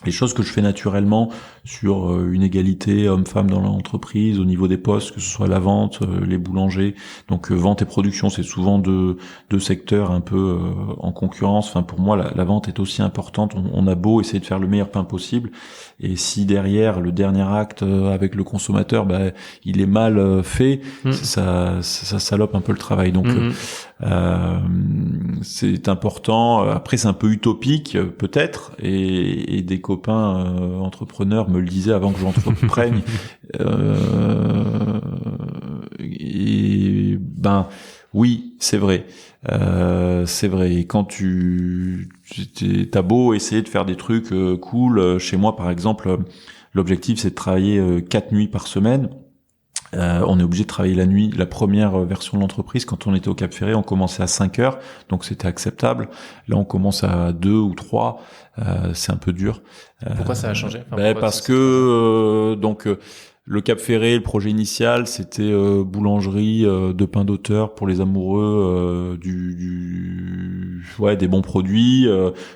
les choses que je fais naturellement sur une égalité homme-femme dans l'entreprise, au niveau des postes, que ce soit la vente, les boulangers. Donc vente et production, c'est souvent deux secteurs un peu en concurrence. Enfin, pour moi, la vente est aussi importante. On a beau essayer de faire le meilleur pain possible, et si derrière le dernier acte avec le consommateur, il est mal fait, ça salope un peu le travail. Donc c'est important. Après, c'est un peu utopique peut-être, et des copains entrepreneurs me le disaient avant que j'entreprenne. Et oui, c'est vrai. C'est vrai. Et quand t'as beau essayer de faire des trucs cool, chez moi par exemple, l'objectif c'est de travailler 4 nuits par semaine. On est obligé de travailler la nuit. La première version de l'entreprise, quand on était au Cap Ferré, on commençait à 5 heures, donc c'était acceptable. Là, on commence à 2 ou 3. C'est un peu dur. Pourquoi ça a changé? Parce que le Cap Ferré, le projet initial, c'était boulangerie de pain d'auteur pour les amoureux des bons produits,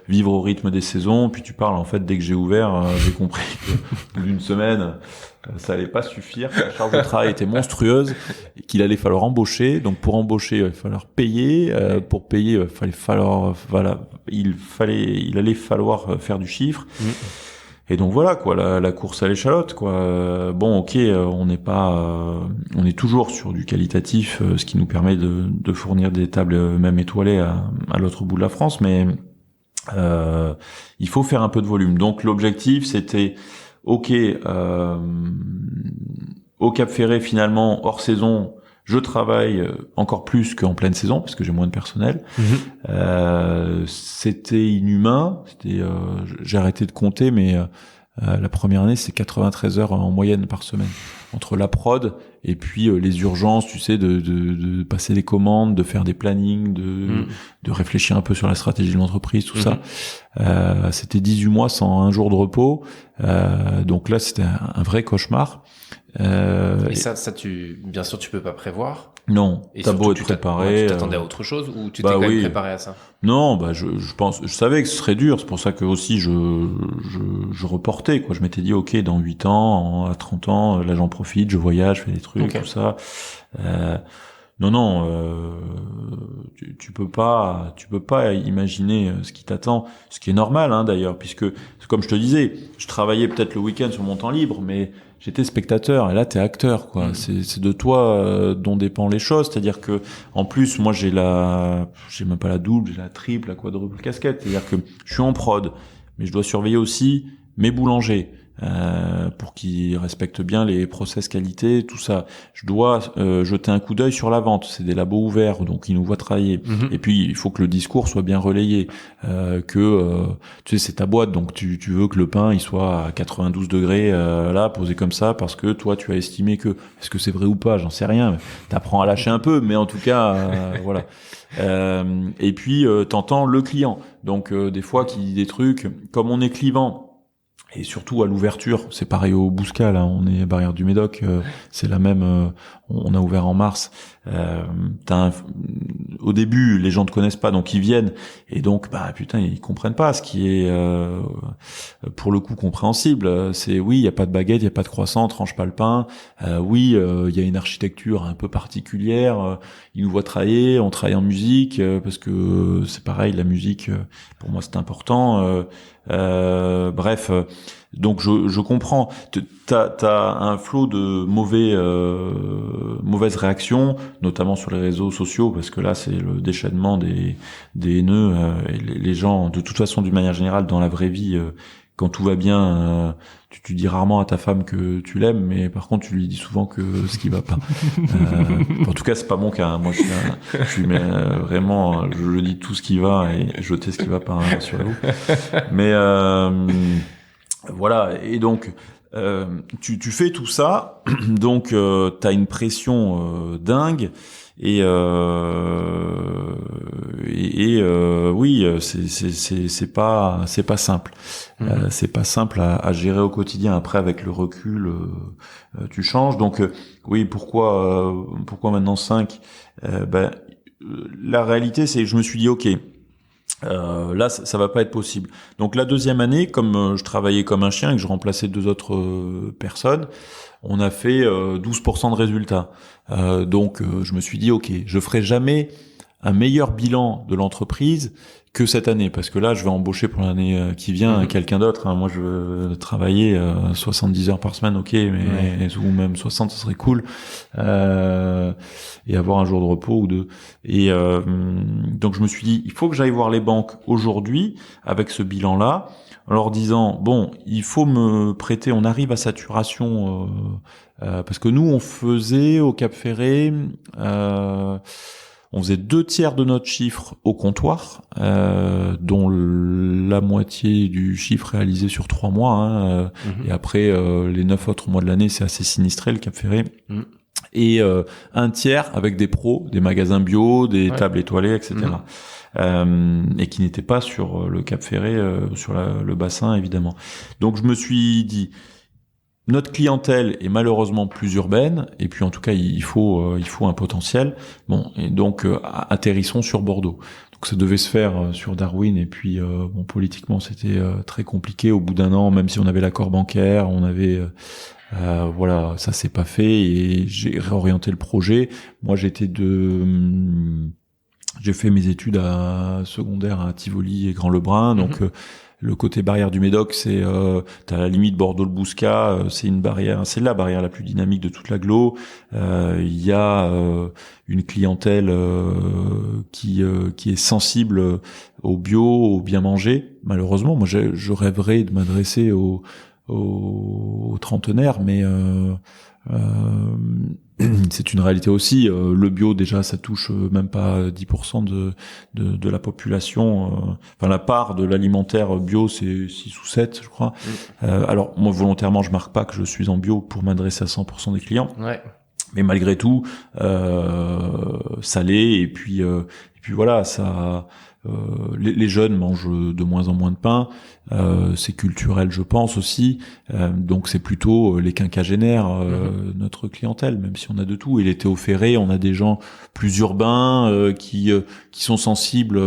vivre au rythme des saisons. Puis tu parles, en fait, dès que j'ai ouvert, j'ai compris que d'une semaine, ça allait pas suffire, que la charge de travail était monstrueuse et qu'il allait falloir embaucher. Donc pour embaucher, il allait falloir payer. Pour payer, il allait falloir faire du chiffre. Et donc voilà quoi, la course à l'échalote quoi. Bon, ok, on est toujours sur du qualitatif, ce qui nous permet de fournir des tables même étoilées à l'autre bout de la France, mais il faut faire un peu de volume. Donc l'objectif c'était ok, au Cap Ferré finalement hors saison, je travaille encore plus qu'en pleine saison parce que j'ai moins de personnel. C'était inhumain. J'ai arrêté de compter, mais la première année, c'est 93 heures en moyenne par semaine entre la prod et puis les urgences, tu sais, de passer les commandes, de faire des plannings, de réfléchir un peu sur la stratégie de l'entreprise, tout ça. C'était 18 mois sans un jour de repos. Donc là, c'était un vrai cauchemar. Et ça, bien sûr, tu peux pas prévoir. Non, t'as beau être préparé. Tu t'attendais à autre chose ou tu t'es quand même préparé à ça? Non, je savais que ce serait dur. C'est pour ça que aussi je reportais, quoi. Je m'étais dit, ok, dans 8 ans, à 30 ans, là j'en profite, je voyage, je fais des trucs, tout ça. Tu peux pas imaginer ce qui t'attend, ce qui est normal, hein, d'ailleurs, puisque, comme je te disais, je travaillais peut-être le week-end sur mon temps libre, mais j'étais spectateur, et là t'es acteur, quoi. C'est de toi dont dépendent les choses. C'est-à-dire que, en plus, moi j'ai même pas la double, j'ai la triple, la quadruple casquette. C'est-à-dire que je suis en prod, mais je dois surveiller aussi mes boulangers. Pour qu'ils respectent bien les process qualité, tout ça. Je dois jeter un coup d'œil sur la vente. C'est des labos ouverts, donc ils nous voient travailler. Et puis il faut que le discours soit bien relayé, tu sais, c'est ta boîte, donc tu veux que le pain il soit à 92 degrés là, posé comme ça, parce que toi tu as estimé que. Est-ce que c'est vrai ou pas? J'en sais rien. T'apprends à lâcher un peu, mais en tout cas voilà. Et puis t'entends le client. Donc des fois qui dit des trucs, comme on est clivant. Et surtout à l'ouverture, c'est pareil au Bouscal, hein, on est barrière du Médoc, c'est la même. On a ouvert en mars. Au début, les gens te connaissent pas, donc ils viennent, et donc ils comprennent pas, ce qui est pour le coup compréhensible. C'est oui, il y a pas de baguette, il y a pas de croissant, tranche pas le pain. Il y a une architecture un peu particulière. Ils nous voient travailler, on travaille en musique parce que c'est pareil, la musique pour moi c'est important. Bref, donc je comprends. T'as un flot de mauvaises réactions, notamment sur les réseaux sociaux, parce que là c'est le déchaînement des haineux. Et les gens, de toute façon, d'une manière générale, dans la vraie vie, quand tout va bien, tu dis rarement à ta femme que tu l'aimes, mais par contre tu lui dis souvent que ce qui va pas. En tout cas, c'est pas mon cas, hein. Moi, je suis vraiment, je dis tout ce qui va et je tais ce qui va pas, hein, rassurez-vous. Mais voilà. Et donc tu fais tout ça, donc t'as une pression dingue. Oui, c'est pas simple. C'est pas simple à gérer au quotidien. Après, avec le recul, tu changes. Donc oui, pourquoi maintenant 5? La réalité, c'est que je me suis dit ok, Là, ça va pas être possible. Donc la deuxième année, comme je travaillais comme un chien et que je remplaçais 2 autres personnes, on a fait 12% de résultats. Donc je me suis dit, ok, je ferai jamais un meilleur bilan de l'entreprise que cette année, parce que là, je vais embaucher pour l'année qui vient quelqu'un d'autre. Moi, je veux travailler 70 heures par semaine, ok, mais ou même 60, ce serait cool, et avoir un jour de repos ou deux. Et donc, je me suis dit, il faut que j'aille voir les banques aujourd'hui avec ce bilan-là, en leur disant, bon, il faut me prêter, on arrive à saturation, parce que nous, on faisait au Cap Ferré... on faisait 2/3 de notre chiffre au comptoir, dont la moitié du chiffre réalisé sur 3 mois. Et après, les 9 autres mois de l'année, c'est assez sinistré, le Cap Ferré. Et 1/3 avec des pros, des magasins bio, des tables étoilées, etc. Et qui n'étaient pas sur le Cap Ferré, sur le bassin, évidemment. Donc, je me suis dit... Notre clientèle est malheureusement plus urbaine, et puis en tout cas il faut un potentiel. Bon, et donc atterrissons sur Bordeaux. Donc ça devait se faire sur Darwin, et puis bon, politiquement c'était très compliqué. Au bout d'un an, même si on avait l'accord bancaire, on avait voilà, ça s'est pas fait, et j'ai réorienté le projet. Moi j'ai fait mes études secondaires à Tivoli et Grand-Lebrun, donc le côté barrière du Médoc, c'est t'as la limite Bordeaux-le-Bouscat, c'est une barrière, c'est la barrière la plus dynamique de toute l'agglo. Il y a une clientèle qui est sensible au bio, au bien manger. Malheureusement, moi je rêverais de m'adresser aux trentenaires, mais c'est une réalité aussi. Le bio, déjà, ça touche même pas 10% de la population. Enfin, la part de l'alimentaire bio, c'est 6 ou 7, je crois. Alors, moi, volontairement, je marque pas que je suis en bio pour m'adresser à 100% des clients. Ouais. Mais malgré tout, ça l'est. Et puis voilà, ça... les jeunes mangent de moins en moins de pain, c'est culturel je pense aussi, donc c'est plutôt les quinquagénaires, notre clientèle, même si on a de tout. Et les Théo Ferré, on a des gens plus urbains qui sont sensibles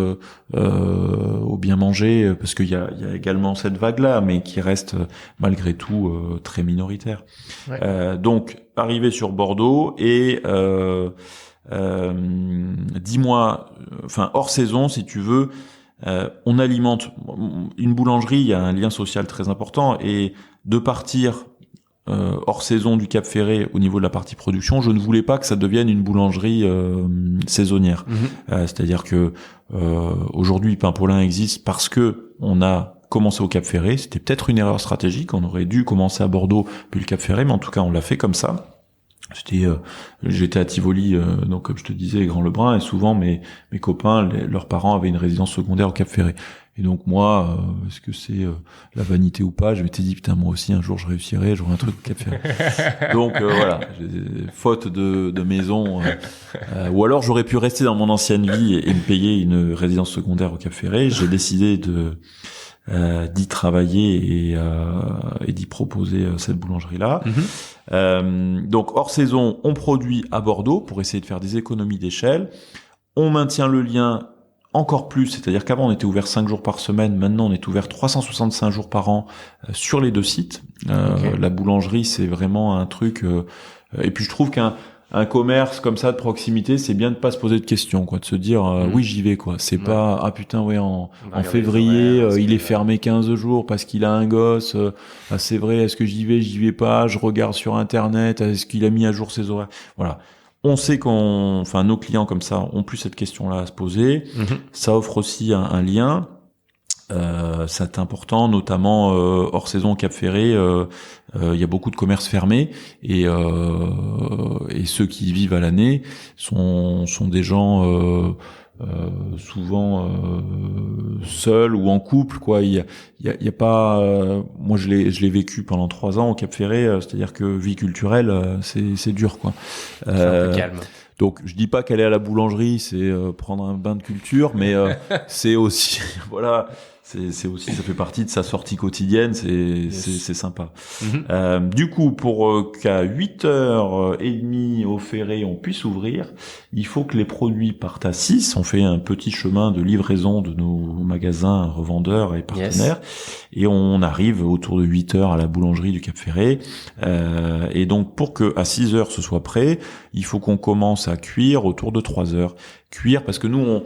au bien manger, parce qu'il y a également cette vague-là, mais qui reste malgré tout très minoritaire. Ouais. Donc arrivé sur Bordeaux et 10 mois, enfin hors saison si tu veux, on alimente une boulangerie, il y a un lien social très important, et de partir hors saison du Cap Ferré au niveau de la partie production, je ne voulais pas que ça devienne une boulangerie saisonnière. C'est-à-dire que aujourd'hui Pain Paulin existe parce que on a commencé au Cap Ferré. C'était peut-être une erreur stratégique, on aurait dû commencer à Bordeaux puis le Cap Ferré, mais en tout cas on l'a fait comme ça. J'étais à Tivoli, donc comme je te disais, Grand-Lebrun, et souvent mes copains, leurs parents avaient une résidence secondaire au Cap Ferré. Et donc moi, est-ce que c'est la vanité ou pas, je m'étais dit putain, moi aussi un jour je réussirai, j'aurai un truc au Cap Ferré. Donc voilà, faute de maison, ou alors j'aurais pu rester dans mon ancienne vie et me payer une résidence secondaire au Cap Ferré. J'ai décidé d'y travailler et d'y proposer cette boulangerie-là. Donc hors saison, on produit à Bordeaux pour essayer de faire des économies d'échelle. On maintient le lien encore plus, c'est-à-dire qu'avant on était ouvert 5 jours par semaine, maintenant on est ouvert 365 jours par an sur les 2 sites. La boulangerie, c'est vraiment un truc... et puis je trouve qu'un commerce comme ça de proximité, c'est bien de pas se poser de questions, quoi, de se dire oui, j'y vais, quoi. C'est pas ah putain ouais, en février il est fermé 15 jours parce qu'il a un gosse. Ah c'est vrai, est-ce que j'y vais pas, je regarde sur internet, est-ce qu'il a mis à jour ses horaires. Voilà. On sait nos clients comme ça ont plus cette question-là à se poser. Ça offre aussi un lien. C'est important, notamment hors saison au Cap Ferré. Il y a beaucoup de commerces fermés, et ceux qui vivent à l'année sont des gens souvent seuls ou en couple, quoi. Il y a pas moi je l'ai vécu pendant 3 ans au Cap Ferré, c'est-à-dire que vie culturelle c'est dur, quoi. C'est un peu calme. Donc je dis pas qu'aller à la boulangerie c'est prendre un bain de culture, mais c'est aussi voilà, c'est aussi, ça fait partie de sa sortie quotidienne, c'est sympa. Du coup, pour qu'à 8h30 au Ferré on puisse ouvrir, il faut que les produits partent à 6. On fait un petit chemin de livraison de nos magasins revendeurs et partenaires, et on arrive autour de 8h à la boulangerie du Cap Ferré. Et donc pour que à 6h ce soit prêt, il faut qu'on commence à cuire autour de 3h. Cuire parce que nous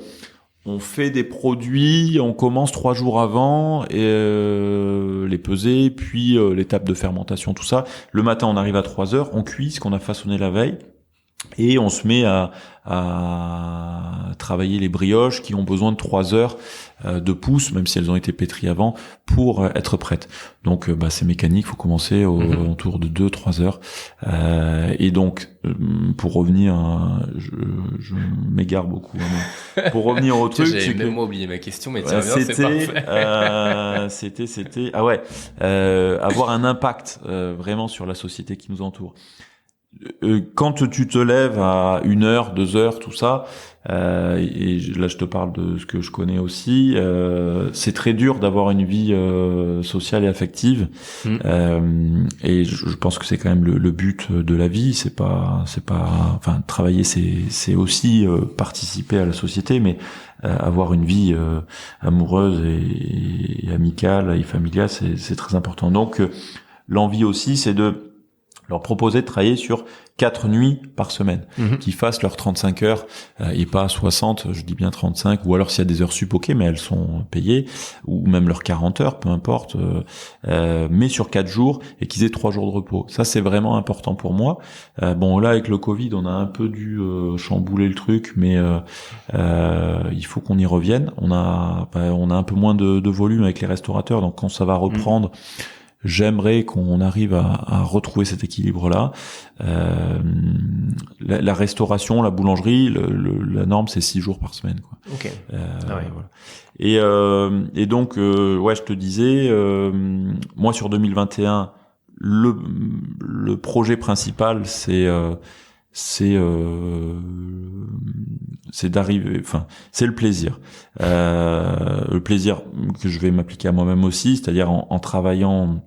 on fait des produits, on commence 3 jours avant et les peser, puis l'étape de fermentation, tout ça. Le matin, on arrive à 3h, on cuit ce qu'on a façonné la veille et on se met à travailler les brioches qui ont besoin de 3 heures de pousse, même si elles ont été pétries avant, pour être prêtes. Donc c'est mécanique, faut commencer autour de 2-3 heures. Et donc pour revenir, je m'égare beaucoup. Hein, pour revenir au truc, j'ai même moi oublié ma question, mais tiens, c'est parfait. C'était avoir un impact vraiment sur la société qui nous entoure. Quand tu te lèves à 1h, 2h, tout ça, et là je te parle de ce que je connais aussi, c'est très dur d'avoir une vie sociale et affective, et je pense que c'est quand même le but de la vie. C'est pas, enfin, travailler c'est aussi participer à la société, mais avoir une vie amoureuse et amicale et familiale, c'est très important. Donc l'envie aussi, c'est de leur proposer de travailler sur 4 nuits par semaine, qui fassent leurs 35 heures et pas 60, je dis bien 35, ou alors s'il y a des heures sup, ok, mais elles sont payées, ou même leurs 40 heures, peu importe, mais sur 4 jours, et qu'ils aient 3 jours de repos. Ça, c'est vraiment important pour moi. Bon, là, avec le Covid, on a un peu dû chambouler le truc, mais il faut qu'on y revienne. On a un peu moins de volume avec les restaurateurs, donc quand ça va reprendre, j'aimerais qu'on arrive à retrouver cet équilibre-là. La restauration, la boulangerie, la norme, c'est 6 jours par semaine, quoi. Ok. Voilà. Et donc, je te disais, moi sur 2021, le projet principal, c'est d'arriver, enfin, c'est le plaisir que je vais m'appliquer à moi-même aussi, c'est-à-dire en travaillant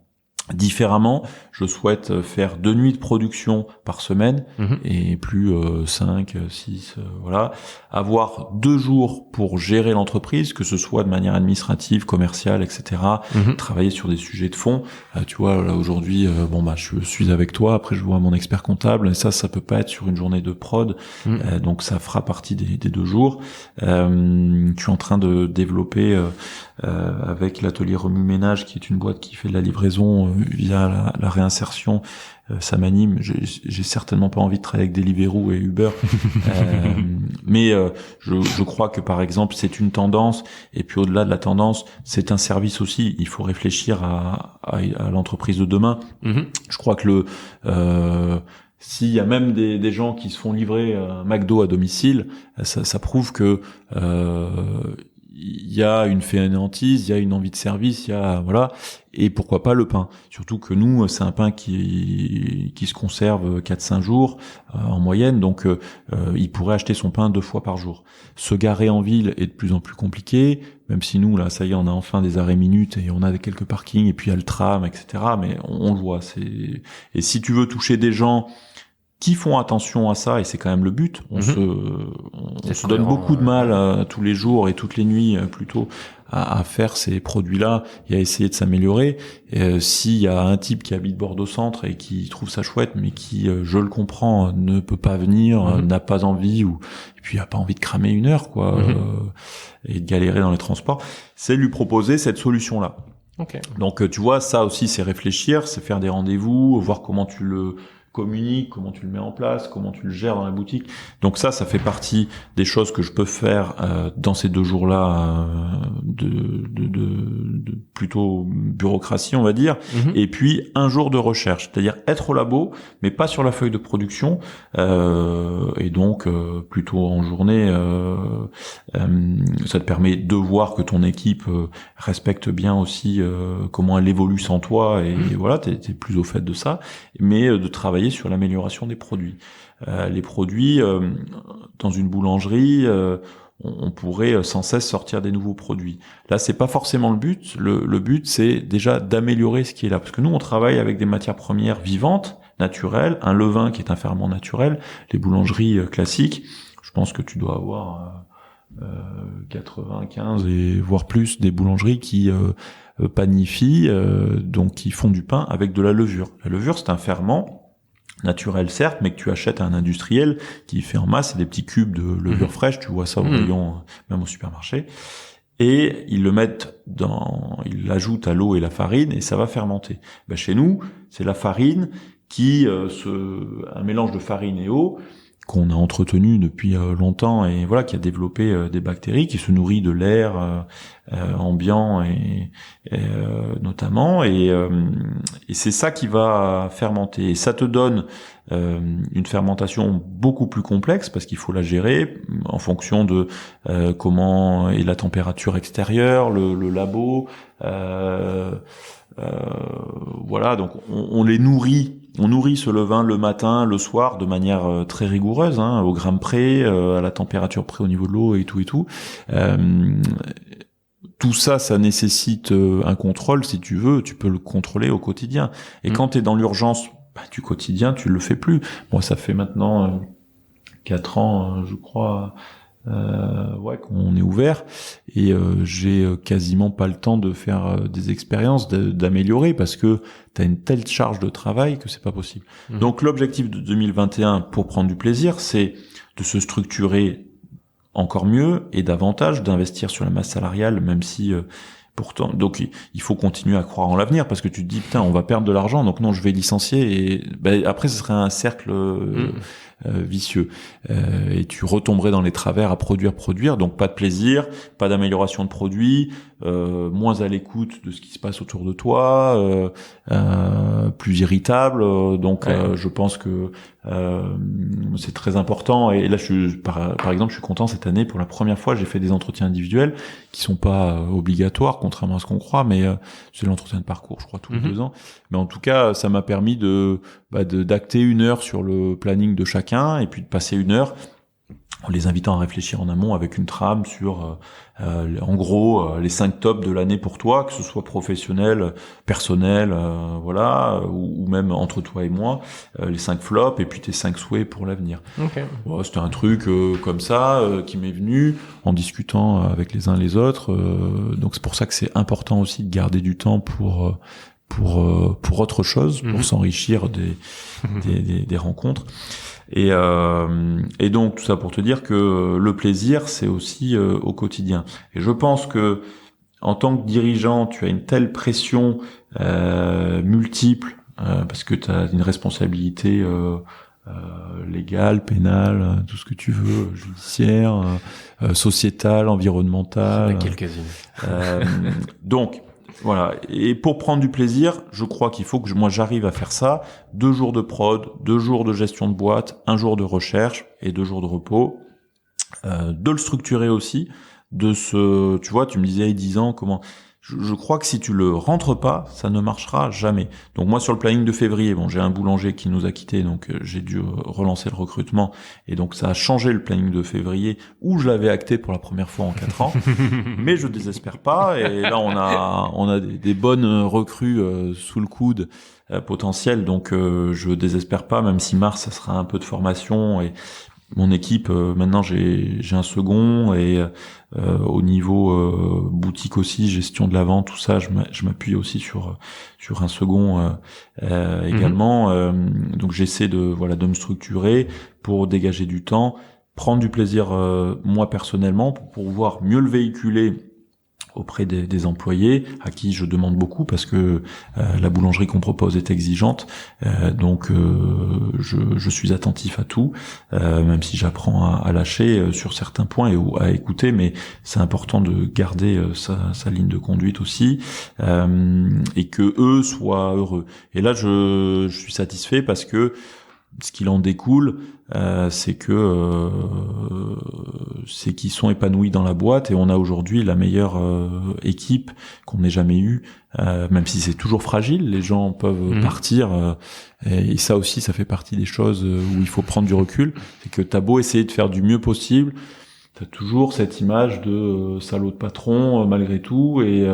différemment. Je souhaite faire 2 nuits de production par semaine et plus 5, 6, voilà. Avoir 2 jours pour gérer l'entreprise, que ce soit de manière administrative, commerciale, etc. Travailler sur des sujets de fond. Tu vois, là aujourd'hui, je suis avec toi. Après, je vois mon expert comptable. Et ça peut pas être sur une journée de prod. Donc, ça fera partie des 2 jours. Je suis en train de développer avec l'atelier Remue-Ménage, qui est une boîte qui fait de la livraison via la réinsertion. Ça m'anime. J'ai certainement pas envie de travailler avec Deliveroo et Uber, mais je crois que par exemple c'est une tendance, et puis au-delà de la tendance, c'est un service aussi. Il faut réfléchir à l'entreprise de demain. Je crois que s'il y a même des gens qui se font livrer un McDo à domicile, ça prouve que il y a une fainéantise, il y a une envie de service, il y a voilà, et pourquoi pas le pain. Surtout que nous, c'est un pain qui se conserve 4-5 jours en moyenne, donc il pourrait acheter son pain 2 fois par jour. Se garer en ville est de plus en plus compliqué, même si nous là, ça y est, on a enfin des arrêts minutes et on a quelques parkings et puis il y a le tram, etc. Mais on le voit. Et si tu veux toucher des gens qui font attention à ça, et c'est quand même le but. On se donne beaucoup de mal tous les jours et toutes les nuits plutôt à faire ces produits-là et à essayer de s'améliorer. S'il y a un type qui habite Bordeaux-Centre et qui trouve ça chouette, mais qui, je le comprends, ne peut pas venir, n'a pas envie, et puis a pas envie de cramer 1 heure, quoi, et de galérer dans les transports, c'est lui proposer cette solution-là. Okay. Donc tu vois, ça aussi c'est réfléchir, c'est faire des rendez-vous, voir comment tu le communiques, comment tu le mets en place, comment tu le gères dans la boutique. Donc ça fait partie des choses que je peux faire dans ces 2 jours-là de plutôt bureaucratie, on va dire. Et puis 1 jour de recherche, c'est-à-dire être au labo, mais pas sur la feuille de production, et donc plutôt en journée. Ça te permet de voir que ton équipe respecte bien aussi comment elle évolue sans toi, et voilà, t'es plus au fait de ça, mais de travailler travailler sur l'amélioration des produits. Les produits, dans une boulangerie, on pourrait sans cesse sortir des nouveaux produits. Là, c'est pas forcément le but. Le but, c'est déjà d'améliorer ce qui est là. Parce que nous, on travaille avec des matières premières vivantes, naturelles, un levain qui est un ferment naturel, les boulangeries classiques. Je pense que tu dois avoir 95 et voire plus des boulangeries qui panifient, donc qui font du pain avec de la levure. La levure, c'est un ferment naturel certes, mais que tu achètes à un industriel qui fait en masse, c'est des petits cubes de levure fraîche, tu vois ça au rayon, même au supermarché, et ils l'ajoutent à l'eau et la farine et ça va fermenter. Ben, chez nous, c'est la farine qui un mélange de farine et eau qu'on a entretenu depuis longtemps et voilà, qui a développé des bactéries, qui se nourrit de l'air ambiant et notamment et c'est ça qui va fermenter et ça te donne une fermentation beaucoup plus complexe parce qu'il faut la gérer en fonction de comment est la température extérieure, le labo, voilà, donc on les nourrit. On nourrit ce levain le matin, le soir, de manière très rigoureuse, au gramme près, à la température près au niveau de l'eau et tout et tout. Tout ça, ça nécessite un contrôle, si tu veux, tu peux le contrôler au quotidien. Et quand tu es dans l'urgence du quotidien, tu le fais plus. Moi, ça fait maintenant 4 ans, je crois, qu'on est ouvert et j'ai quasiment pas le temps de faire des expériences, d'améliorer parce que t'as une telle charge de travail que c'est pas possible. Donc l'objectif de 2021 pour prendre du plaisir, c'est de se structurer encore mieux et davantage, d'investir sur la masse salariale, même si pourtant, donc il faut continuer à croire en l'avenir parce que tu te dis putain on va perdre de l'argent donc non je vais licencier et après ce serait un cercle vicieux et tu retomberais dans les travers à produire donc pas de plaisir, pas d'amélioration de produit, moins à l'écoute de ce qui se passe autour de toi, plus irritable donc je pense que c'est très important et là par exemple je suis content cette année pour la première fois j'ai fait des entretiens individuels qui sont pas obligatoires contrairement à ce qu'on croit mais c'est l'entretien de parcours je crois tous les 2 ans mais en tout cas ça m'a permis d'acter 1 heure sur le planning de chacun et puis de passer 1 heure en les invitant à réfléchir en amont avec une trame sur en gros les 5 tops de l'année pour toi, que ce soit professionnel, personnel, voilà, ou même entre toi et moi, les 5 flops et puis tes 5 souhaits pour l'avenir. Okay. Bon, c'était un truc comme ça qui m'est venu en discutant avec les uns les autres. Donc c'est pour ça que c'est important aussi de garder du temps pour autre chose, pour s'enrichir des rencontres. Et donc tout ça pour te dire que le plaisir c'est aussi au quotidien. Et je pense que en tant que dirigeant, tu as une telle pression multiple parce que tu as une responsabilité légale, pénale, tout ce que tu veux, judiciaire, sociétale, environnementale. Quelques-unes. Donc voilà. Et pour prendre du plaisir, je crois qu'il faut que moi j'arrive à faire ça. 2 jours de prod, 2 jours de gestion de boîte, 1 jour de recherche et 2 jours de repos. De le structurer aussi. Tu vois, tu me disais 10 ans, comment... Je crois que si tu le rentres pas, ça ne marchera jamais. Donc moi sur le planning de février, bon j'ai un boulanger qui nous a quittés, donc j'ai dû relancer le recrutement et donc ça a changé le planning de février où je l'avais acté pour la première fois en 4 ans. Mais je désespère pas et là on a des bonnes recrues sous le coude potentielles, donc je désespère pas même si mars ça sera un peu de formation et mon équipe maintenant j'ai un second et au niveau boutique aussi, gestion de la vente, tout ça, je m'appuie aussi sur un second également. Donc j'essaie de me structurer pour dégager du temps, prendre du plaisir moi personnellement pour pouvoir mieux le véhiculer auprès des employés à qui je demande beaucoup parce que la boulangerie qu'on propose est exigeante, donc je suis attentif à tout, même si j'apprends à lâcher sur certains points et à écouter, mais c'est important de garder sa ligne de conduite aussi et que eux soient heureux. Et là je suis satisfait parce que ce qu'il en découle, c'est qu'ils sont épanouis dans la boîte et on a aujourd'hui la meilleure équipe qu'on ait jamais eue, même si c'est toujours fragile, les gens peuvent partir, et ça aussi, ça fait partie des choses où il faut prendre du recul, c'est que t'as beau essayer de faire du mieux possible, t'as toujours cette image de salaud de patron malgré tout, et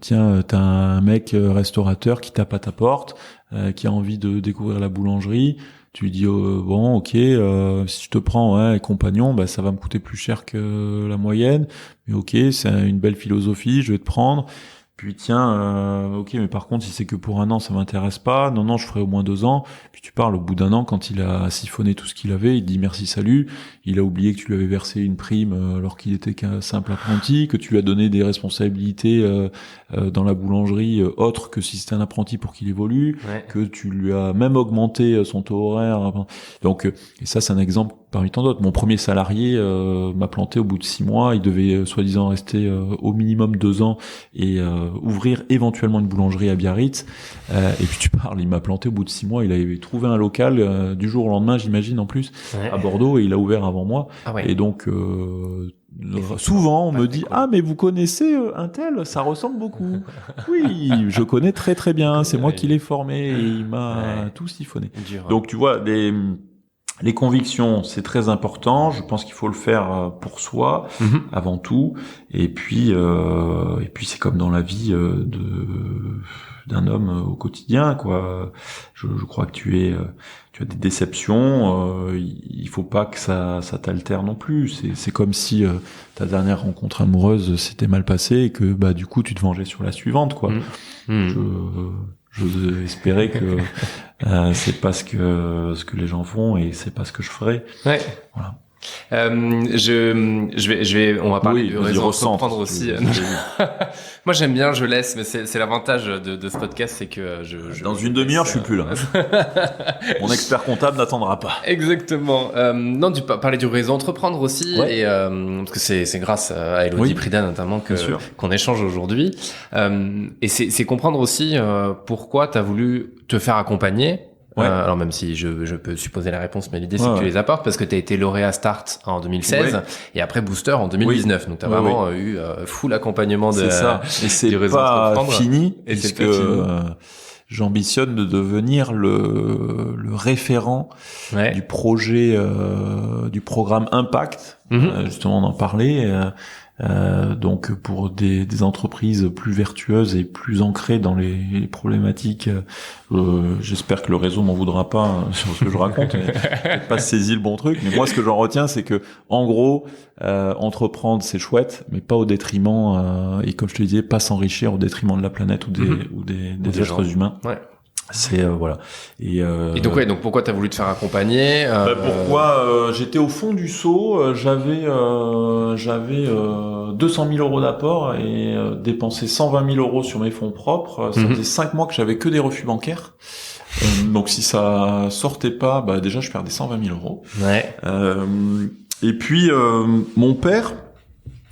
tiens, t'as un mec restaurateur qui tape à ta porte, qui a envie de découvrir la boulangerie, tu lui dis bon ok, si je te prends compagnon, bah ça va me coûter plus cher que la moyenne, mais ok, c'est une belle philosophie, je vais te prendre. Puis tiens, ok, mais par contre, si c'est que pour 1 an, ça m'intéresse pas. Non, je ferai au moins 2 ans. Puis tu parles au bout d'1 an, quand il a siphonné tout ce qu'il avait, il te dit merci, salut. Il a oublié que tu lui avais versé une prime alors qu'il était qu'un simple apprenti, que tu lui as donné des responsabilités dans la boulangerie autres que si c'était un apprenti pour qu'il évolue, que tu lui as même augmenté son taux horaire. Donc, et ça, c'est un exemple parmi tant d'autres. Mon premier salarié m'a planté au bout de 6 mois. Il devait soi-disant rester au minimum 2 ans et ouvrir éventuellement une boulangerie à Biarritz. Et puis tu parles, il m'a planté au bout de 6 mois. Il avait trouvé un local du jour au lendemain, j'imagine, en plus, à Bordeaux, et il a ouvert avant moi. Et donc souvent on me dit mais vous connaissez un tel, ça ressemble beaucoup. Oui, je connais très très bien. C'est moi qui l'ai formé et il m'a tout siphonné. Donc tu vois, les convictions, c'est très important. Je pense qu'il faut le faire pour soi avant tout. Et puis c'est comme dans la vie d'un homme au quotidien, quoi. Je crois que tu as des déceptions. Il faut pas que ça t'altère non plus. C'est comme si ta dernière rencontre amoureuse s'était mal passée et que du coup tu te vengeais sur la suivante, quoi. J'ose espérer que c'est pas ce que les gens font et c'est pas ce que je ferai. Voilà. Je vais, on va parler du réseau entreprendre aussi. Moi, j'aime bien, je laisse, mais c'est l'avantage de ce podcast, c'est que dans une demi-heure, je suis plus là. Mon expert comptable n'attendra pas. Exactement. Non, tu parlais du réseau entreprendre aussi, et parce que c'est grâce à Elodie Prida notamment qu'on échange aujourd'hui. Et c'est comprendre aussi pourquoi t'as voulu te faire accompagner. Alors même si je peux supposer la réponse, mais l'idée c'est que tu les apportes parce que tu as été lauréat Start en 2016 et après Booster en 2019. Donc tu as vraiment eu full accompagnement c'est ça. Et c'est du réseau pas entreprendre. Fini, et puisque j'ambitionne de devenir le référent du projet du programme Impact. Justement, on en parlait. Donc pour des entreprises plus vertueuses et plus ancrées dans les problématiques, j'espère que le réseau m'en voudra pas sur ce que je raconte, mais peut-être pas saisi le bon truc. Mais moi, ce que j'en retiens, c'est que en gros, entreprendre c'est chouette, mais pas au détriment et comme je te disais, pas s'enrichir au détriment de la planète ou des êtres humains. C'est voilà. Et donc pourquoi t'as voulu te faire accompagner pourquoi j'étais au fond du seau, j'avais 200 000 euros d'apport et dépensé 120 000 euros sur mes fonds propres. Ça faisait 5 mois que j'avais que des refus bancaires. Donc si ça sortait pas, déjà je perdais 120 000 euros. Et puis mon père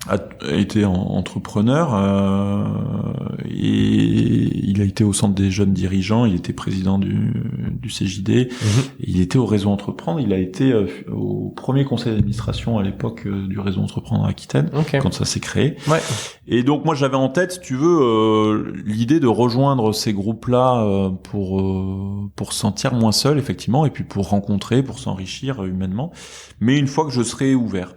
a été entrepreneur et il a été au centre des jeunes dirigeants, il était président du CJD, et il était au réseau Entreprendre, il a été au premier conseil d'administration à l'époque du réseau Entreprendre Aquitaine, quand ça s'est créé. Et donc moi j'avais en tête, si tu veux, l'idée de rejoindre ces groupes-là pour se sentir moins seul effectivement, et puis pour rencontrer, pour s'enrichir humainement, mais une fois que je serai ouvert.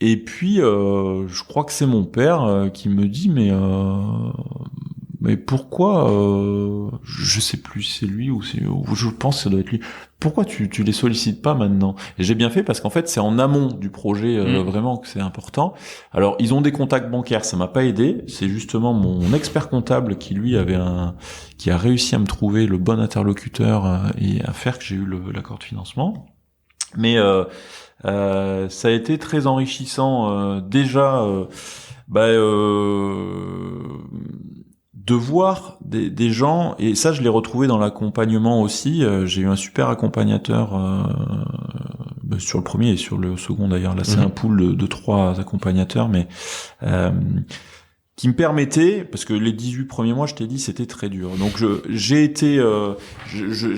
Et puis, je crois que c'est mon père qui me dit, mais pourquoi, je sais plus si c'est lui ou je pense que ça doit être lui. Pourquoi tu les sollicites pas maintenant? Et j'ai bien fait parce qu'en fait, c'est en amont du projet vraiment que c'est important. Alors, ils ont des contacts bancaires, ça m'a pas aidé. C'est justement mon expert comptable qui lui qui a réussi à me trouver le bon interlocuteur et à faire que j'ai eu l'accord de financement. Mais ça a été très enrichissant déjà de voir des gens, et ça je l'ai retrouvé dans l'accompagnement aussi. J'ai eu un super accompagnateur sur le premier et sur le second d'ailleurs. Là c'est un pool de 3 accompagnateurs, mais qui me permettait, parce que les 18 premiers mois, je t'ai dit, c'était très dur. Donc j'ai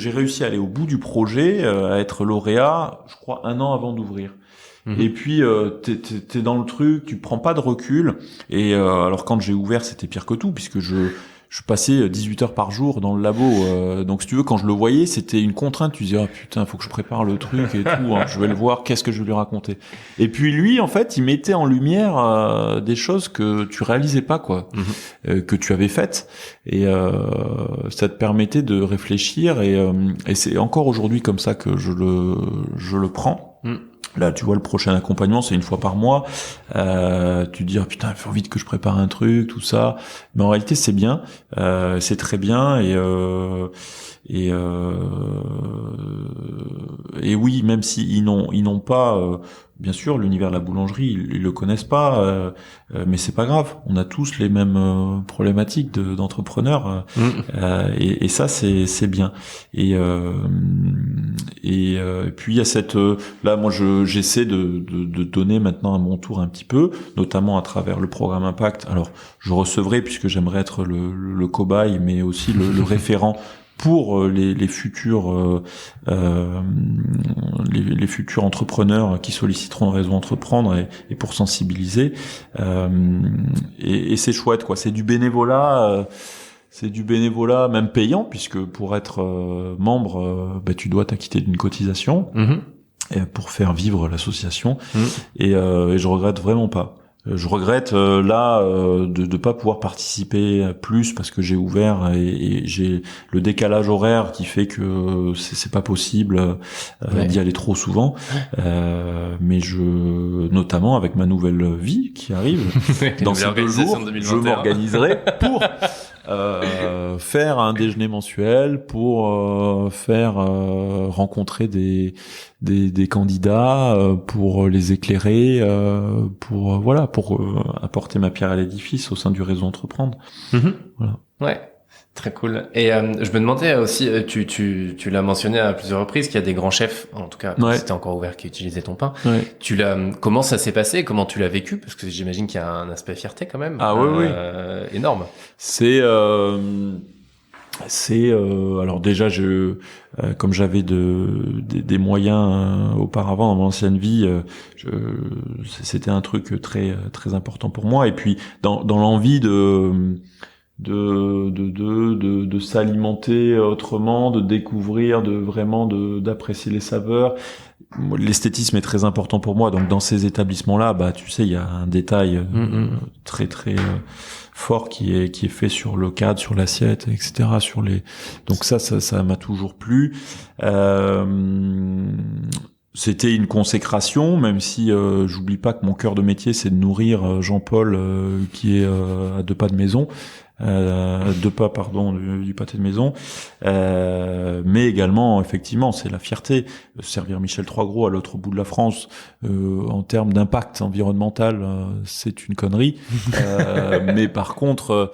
réussi à aller au bout du projet, à être lauréat, je crois 1 an avant d'ouvrir. Et puis t'es dans le truc, tu prends pas de recul. Et alors quand j'ai ouvert, c'était pire que tout, puisque je passais 18 heures par jour dans le labo. Donc si tu veux, quand je le voyais, c'était une contrainte. Tu disais, ah putain, faut que je prépare le truc et tout. Hein, je vais le voir, qu'est-ce que je vais lui raconter. Et puis lui, en fait, il mettait en lumière des choses que tu réalisais pas, quoi, que tu avais faites. Et ça te permettait de réfléchir. Et c'est encore aujourd'hui comme ça que je le prends. Là, tu vois, le prochain accompagnement, c'est 1 fois par mois. Tu te dis, ah, putain, il faut vite que je prépare un truc, tout ça. Mais en réalité, c'est bien. C'est très bien. Et oui, même si ils n'ont pas, bien sûr, l'univers de la boulangerie, ils le connaissent pas, mais c'est pas grave. On a tous les mêmes problématiques d'entrepreneurs, et ça c'est bien. Et puis il y a cette là, moi j'essaie de donner maintenant à mon tour un petit peu, notamment à travers le programme Impact. Alors je recevrai, puisque j'aimerais être le cobaye, mais aussi le référent pour les futurs les futurs entrepreneurs qui solliciteront le réseau Entreprendre, et pour sensibiliser, et c'est chouette, quoi. C'est du bénévolat, même payant, puisque pour être membre, tu dois t'acquitter d'une cotisation pour faire vivre l'association. Et je regrette vraiment pas. Je regrette de pas pouvoir participer plus, parce que j'ai ouvert et j'ai le décalage horaire qui fait que c'est pas possible d'y aller trop souvent. Mais notamment avec ma nouvelle vie qui arrive dans ces 2 jours, je m'organiserai pour faire un déjeuner mensuel, pour faire rencontrer des candidats, pour les éclairer, pour apporter ma pierre à l'édifice au sein du réseau Entreprendre. Voilà. Ouais. Très cool. Et je me demandais aussi, tu l'as mentionné à plusieurs reprises, qu'il y a des grands chefs, en tout cas quand c'était encore ouvert, qui utilisaient ton pain. Comment ça s'est passé? Comment tu l'as vécu? Parce que j'imagine qu'il y a un aspect fierté quand même. Énorme. C'est alors déjà, comme j'avais des moyens auparavant dans mon ancienne vie, c'était un truc très très important pour moi. Et puis dans l'envie de s'alimenter autrement, de découvrir, d'apprécier les saveurs. L'esthétisme est très important pour moi, donc dans ces établissements-là, tu sais, il y a un détail très très fort qui est fait sur le cadre, sur l'assiette, etc. Donc ça m'a toujours plu. C'était une consécration, même si j'oublie pas que mon cœur de métier, c'est de nourrir Jean-Paul, qui est à 2 pas de maison. 2 pas, du pâté de maison, mais également, effectivement, c'est la fierté. Servir Michel Troisgros à l'autre bout de la France, en termes d'impact environnemental, c'est une connerie. Mais par contre,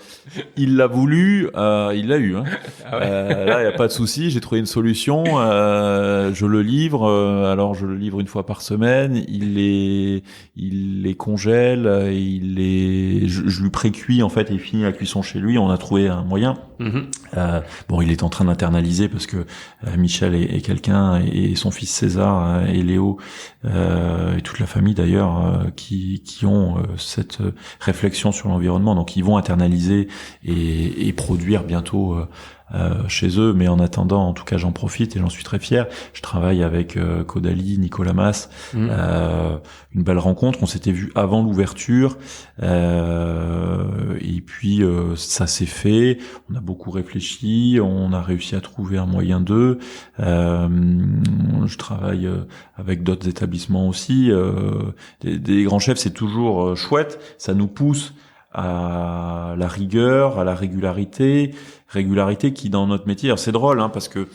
il l'a voulu, il l'a eu. Hein. Là, il y a pas de souci. J'ai trouvé une solution. Je le livre. Alors, je le livre 1 fois par semaine. Il les congèle. Je lui pré-cuis, en fait, et il finit la cuisson chez lui. On a trouvé un moyen. Il est en train d'internaliser, parce que Michel est quelqu'un, et son fils César et Léo, et toute la famille d'ailleurs, qui ont cette réflexion sur l'environnement. Donc ils vont internaliser et produire bientôt chez eux, mais en attendant, en tout cas, j'en profite et j'en suis très fier. Je travaille avec Caudalie, Nicolas Mas, une belle rencontre. On s'était vu avant l'ouverture, et puis ça s'est fait. On a beaucoup réfléchi, on a réussi à trouver un moyen d'eux. Je travaille avec d'autres établissements aussi. Des grands chefs, c'est toujours chouette. Ça nous pousse à la rigueur, à la régularité qui, dans notre métier, alors c'est drôle, hein, parce que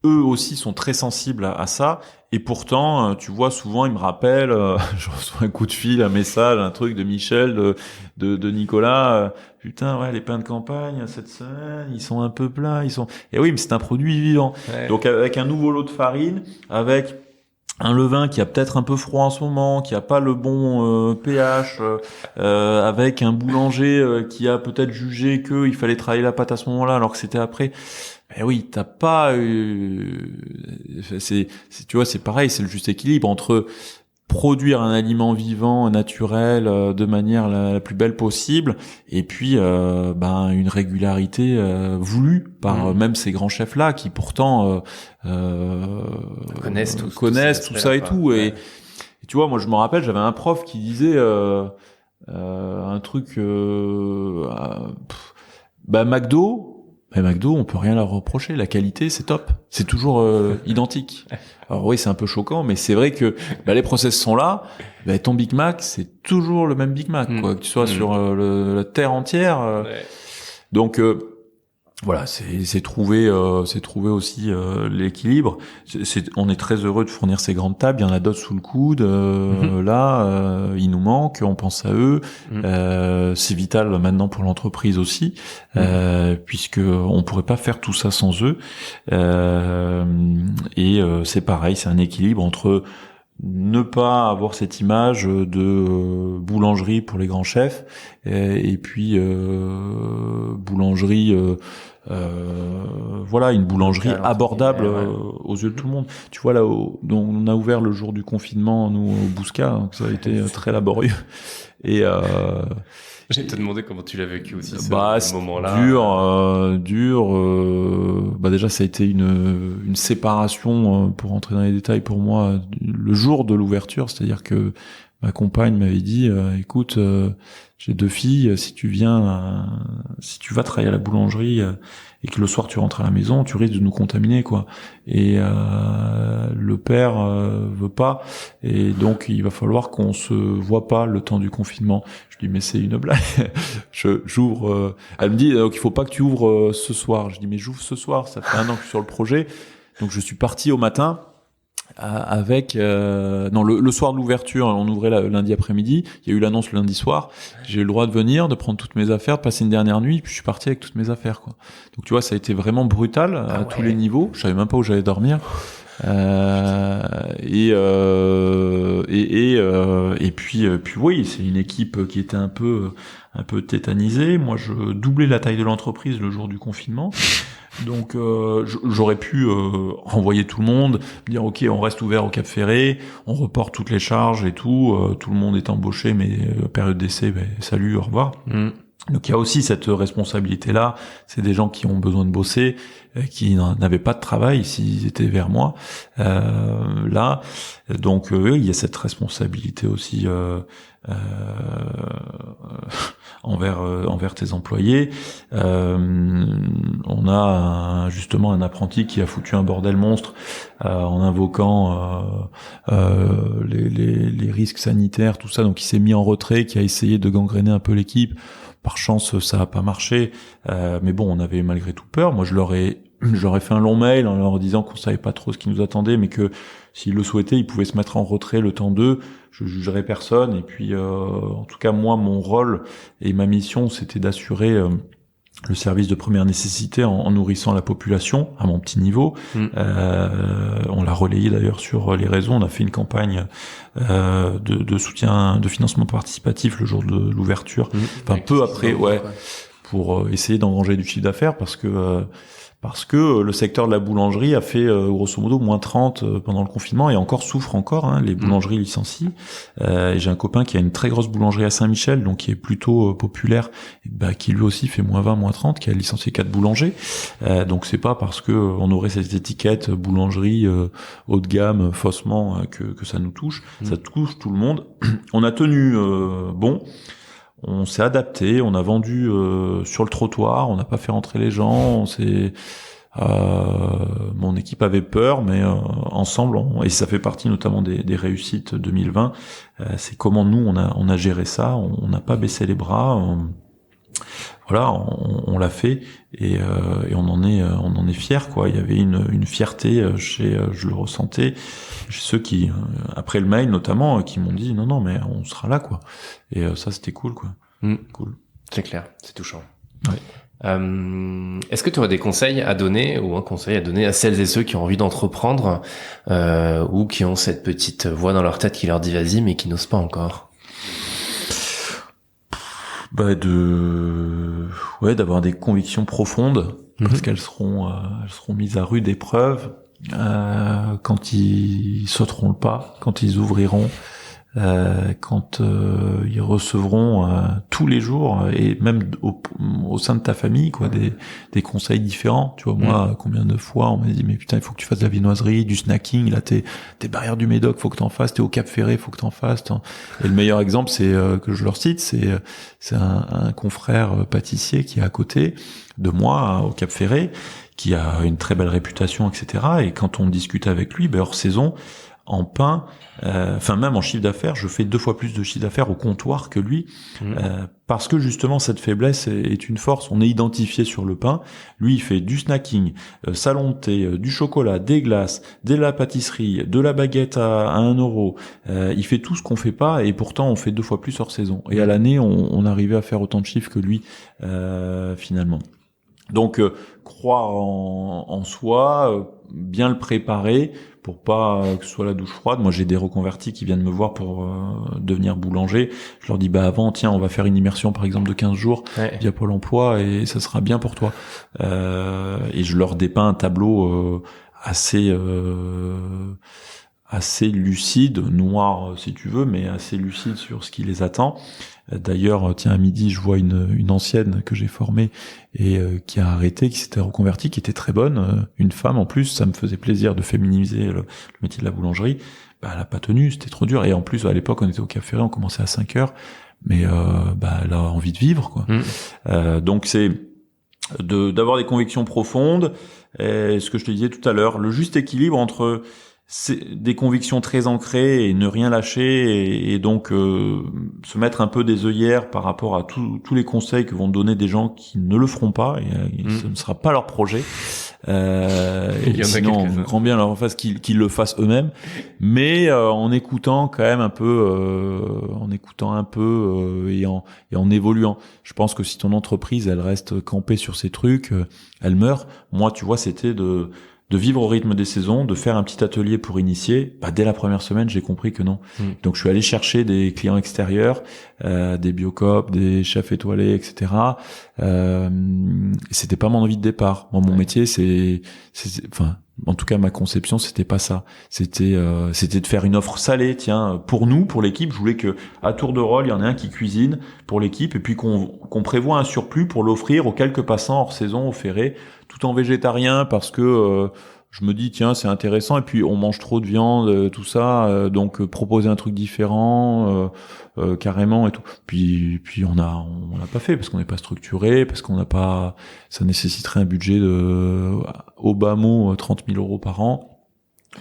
eux aussi sont très sensibles à ça, et pourtant, tu vois, souvent ils me rappellent, je reçois un coup de fil, un message, un truc de Michel, de Nicolas, putain, ouais, les pains de campagne cette semaine, ils sont un peu plats, et oui, mais c'est un produit vivant. Donc avec un nouveau lot de farine, avec un levain qui a peut-être un peu froid en ce moment, qui a pas le bon pH, avec un boulanger qui a peut-être jugé que il fallait travailler la pâte à ce moment-là alors que c'était après. Ben oui, t'as pas. Tu vois, c'est pareil, c'est le juste équilibre entre produire un aliment vivant, naturel, de manière la plus belle possible, et puis une régularité voulue par même ces grands chefs-là qui pourtant connaissent tout ça et tout. Ouais. Et tu vois, moi je me rappelle, j'avais un prof qui disait un truc, McDo. Mais McDo, on peut rien leur reprocher. La qualité, c'est top. C'est toujours identique. Alors oui, c'est un peu choquant, mais c'est vrai que les process sont là. Ton Big Mac, c'est toujours le même Big Mac, quoi. Que tu sois sur la terre entière. Ouais. Donc voilà, c'est trouver aussi l'équilibre. On est très heureux de fournir ces grandes tables. Il y en a d'autres sous le coude. Là, il nous manque. On pense à eux. C'est vital maintenant pour l'entreprise aussi, puisque on pourrait pas faire tout ça sans eux. C'est pareil, c'est un équilibre entre ne pas avoir cette image de boulangerie pour les grands chefs et puis boulangerie une boulangerie abordable aux yeux de tout le monde. Tu vois là, on a ouvert le jour du confinement nous au Bousca, donc ça a été très laborieux et j'ai te demandé comment tu l'as vécu aussi ce moment-là. Dur. Déjà, ça a été une séparation, pour rentrer dans les détails pour moi, le jour de l'ouverture. C'est-à-dire que ma compagne m'avait dit, écoute, j'ai 2 filles, si tu vas travailler à la boulangerie et que le soir tu rentres à la maison, tu risques de nous contaminer, quoi. Et le père veut pas, et donc il va falloir qu'on se voit pas le temps du confinement. Je lui dis mais c'est une blague. J'ouvre. Elle me dit donc il faut pas que tu ouvres ce soir. Je dis mais j'ouvre ce soir. Ça fait 1 an que je suis sur le projet, donc je suis parti au matin. Avec le soir de l'ouverture, on ouvrait lundi après-midi, il y a eu l'annonce le lundi soir, j'ai eu le droit de venir, de prendre toutes mes affaires, de passer une dernière nuit, puis je suis parti avec toutes mes affaires, quoi. Donc tu vois, ça a été vraiment brutal à tous les niveaux, je savais même pas où j'allais dormir. Et puis oui, c'est une équipe qui était un peu tétanisée. Moi, je doublais la taille de l'entreprise le jour du confinement. Donc j'aurais pu renvoyer tout le monde, dire ok, on reste ouvert au Cap Ferré, on reporte toutes les charges et tout le monde est embauché, mais période d'essai, salut, au revoir. Donc il y a aussi cette responsabilité-là, c'est des gens qui ont besoin de bosser, qui n'avaient pas de travail s'ils étaient vers moi là. Donc il y a cette responsabilité aussi envers tes employés. On a justement un apprenti qui a foutu un bordel monstre en invoquant les risques sanitaires, tout ça, donc il s'est mis en retrait, qui a essayé de gangréner un peu l'équipe. Par chance, ça a pas marché, mais bon, on avait malgré tout peur. Moi, je leur ai fait un long mail en leur disant qu'on savait pas trop ce qui nous attendait, mais que s'ils le souhaitaient, ils pouvaient se mettre en retrait le temps d'eux. Je jugerais personne. Et puis, en tout cas, moi, mon rôle et ma mission, c'était d'assurer le service de première nécessité en nourrissant la population à mon petit niveau. On l'a relayé d'ailleurs sur les réseaux. On a fait une campagne de soutien, de financement participatif le jour de l'ouverture, peu après, pour essayer d'engranger du chiffre d'affaires, parce que le secteur de la boulangerie a fait grosso modo moins 30 pendant le confinement et souffre encore, les boulangeries licencient. Et j'ai un copain qui a une très grosse boulangerie à Saint-Michel, donc qui est plutôt populaire, qui lui aussi fait moins 20, moins 30, qui a licencié 4 boulangers. Donc c'est pas parce que on aurait cette étiquette boulangerie haut de gamme faussement que ça nous touche. Ça touche tout le monde. On a tenu bon. On s'est adapté, on a vendu sur le trottoir, on n'a pas fait rentrer les gens, mon équipe avait peur, mais ensemble, et ça fait partie notamment des réussites 2020, c'est comment nous on a géré ça, on n'a pas baissé les bras, on l'a fait et on en est fier, quoi. Il y avait une fierté je le ressentais chez ceux qui après le mail notamment qui m'ont dit non mais on sera là, quoi. Et ça c'était cool, quoi. Cool, c'est clair, c'est touchant. Est-ce que tu aurais des conseils à donner ou un conseil à donner à celles et ceux qui ont envie d'entreprendre ou qui ont cette petite voix dans leur tête qui leur dit vas-y mais qui n'osent pas encore? D'avoir des convictions profondes parce qu'elles seront mises à rude épreuve quand ils sauteront le pas, quand ils ouvriront. Quand ils recevront tous les jours et même au sein de ta famille quoi des conseils différents, tu vois. Moi combien de fois on m'a dit mais putain il faut que tu fasses de la viennoiserie, du snacking, là t'es barrières du Médoc, faut que t'en fasses, t'es au Cap Ferré, faut que t'en fasses. Et le meilleur exemple c'est que je leur cite, c'est un confrère pâtissier qui est à côté de moi au Cap Ferré, qui a une très belle réputation, etc. Et quand on discute avec lui, hors saison, en pain, même en chiffre d'affaires, je fais 2 fois plus de chiffre d'affaires au comptoir que lui, parce que justement cette faiblesse est une force. On est identifié sur le pain. Lui, il fait du snacking, salon de thé, du chocolat, des glaces, de la pâtisserie, de la baguette à 1 euro. Il fait tout ce qu'on fait pas, et pourtant on fait 2 fois plus hors saison. Et à l'année, on arrivait à faire autant de chiffres que lui, finalement. Donc, croire en soi, bien le préparer pour pas que ce soit la douche froide. Moi, j'ai des reconvertis qui viennent me voir pour devenir boulanger. Je leur dis, avant, tiens, on va faire une immersion, par exemple, de 15 jours via Pôle emploi et ça sera bien pour toi. Et je leur dépeins un tableau assez lucide, noir si tu veux, mais assez lucide sur ce qui les attend. D'ailleurs, tiens, à midi, je vois une ancienne que j'ai formée et qui a arrêté, qui s'était reconvertie, qui était très bonne, une femme en plus. Ça me faisait plaisir de féminiser le métier de la boulangerie. Elle a pas tenu, c'était trop dur. Et en plus, à l'époque, on était au Cap Ferré, on commençait à 5 heures, mais elle a envie de vivre, quoi. Donc c'est d'avoir des convictions profondes. Et ce que je te disais tout à l'heure, le juste équilibre entre des convictions très ancrées et ne rien lâcher et donc se mettre un peu des œillères par rapport à tous les conseils que vont donner des gens qui ne le feront pas et ce ne sera pas leur projet. Et sinon, on grand bien leur en face qu'ils le fassent eux-mêmes, mais en écoutant quand même un peu, et en évoluant. Je pense que si ton entreprise elle reste campée sur ces trucs, elle meurt. Moi, tu vois, c'était de vivre au rythme des saisons, de faire un petit atelier pour initier. Dès la première semaine, j'ai compris que non. Donc, je suis allé chercher des clients extérieurs, des biocops, des chefs étoilés, etc. C'était pas mon envie de départ. Moi, mon métier, en tout cas, ma conception, c'était pas ça. C'était de faire une offre salée. Tiens, pour nous, pour l'équipe, je voulais que à tour de rôle, il y en ait un qui cuisine pour l'équipe et puis qu'on prévoit un surplus pour l'offrir aux quelques passants hors saison au Ferré, tout en végétarien parce que je me dis tiens c'est intéressant et puis on mange trop de viande tout ça donc proposer un truc différent carrément et tout puis on l'a pas fait parce qu'on n'est pas structuré, parce qu'on n'a pas, ça nécessiterait un budget de au bas mot 30 000 euros par an.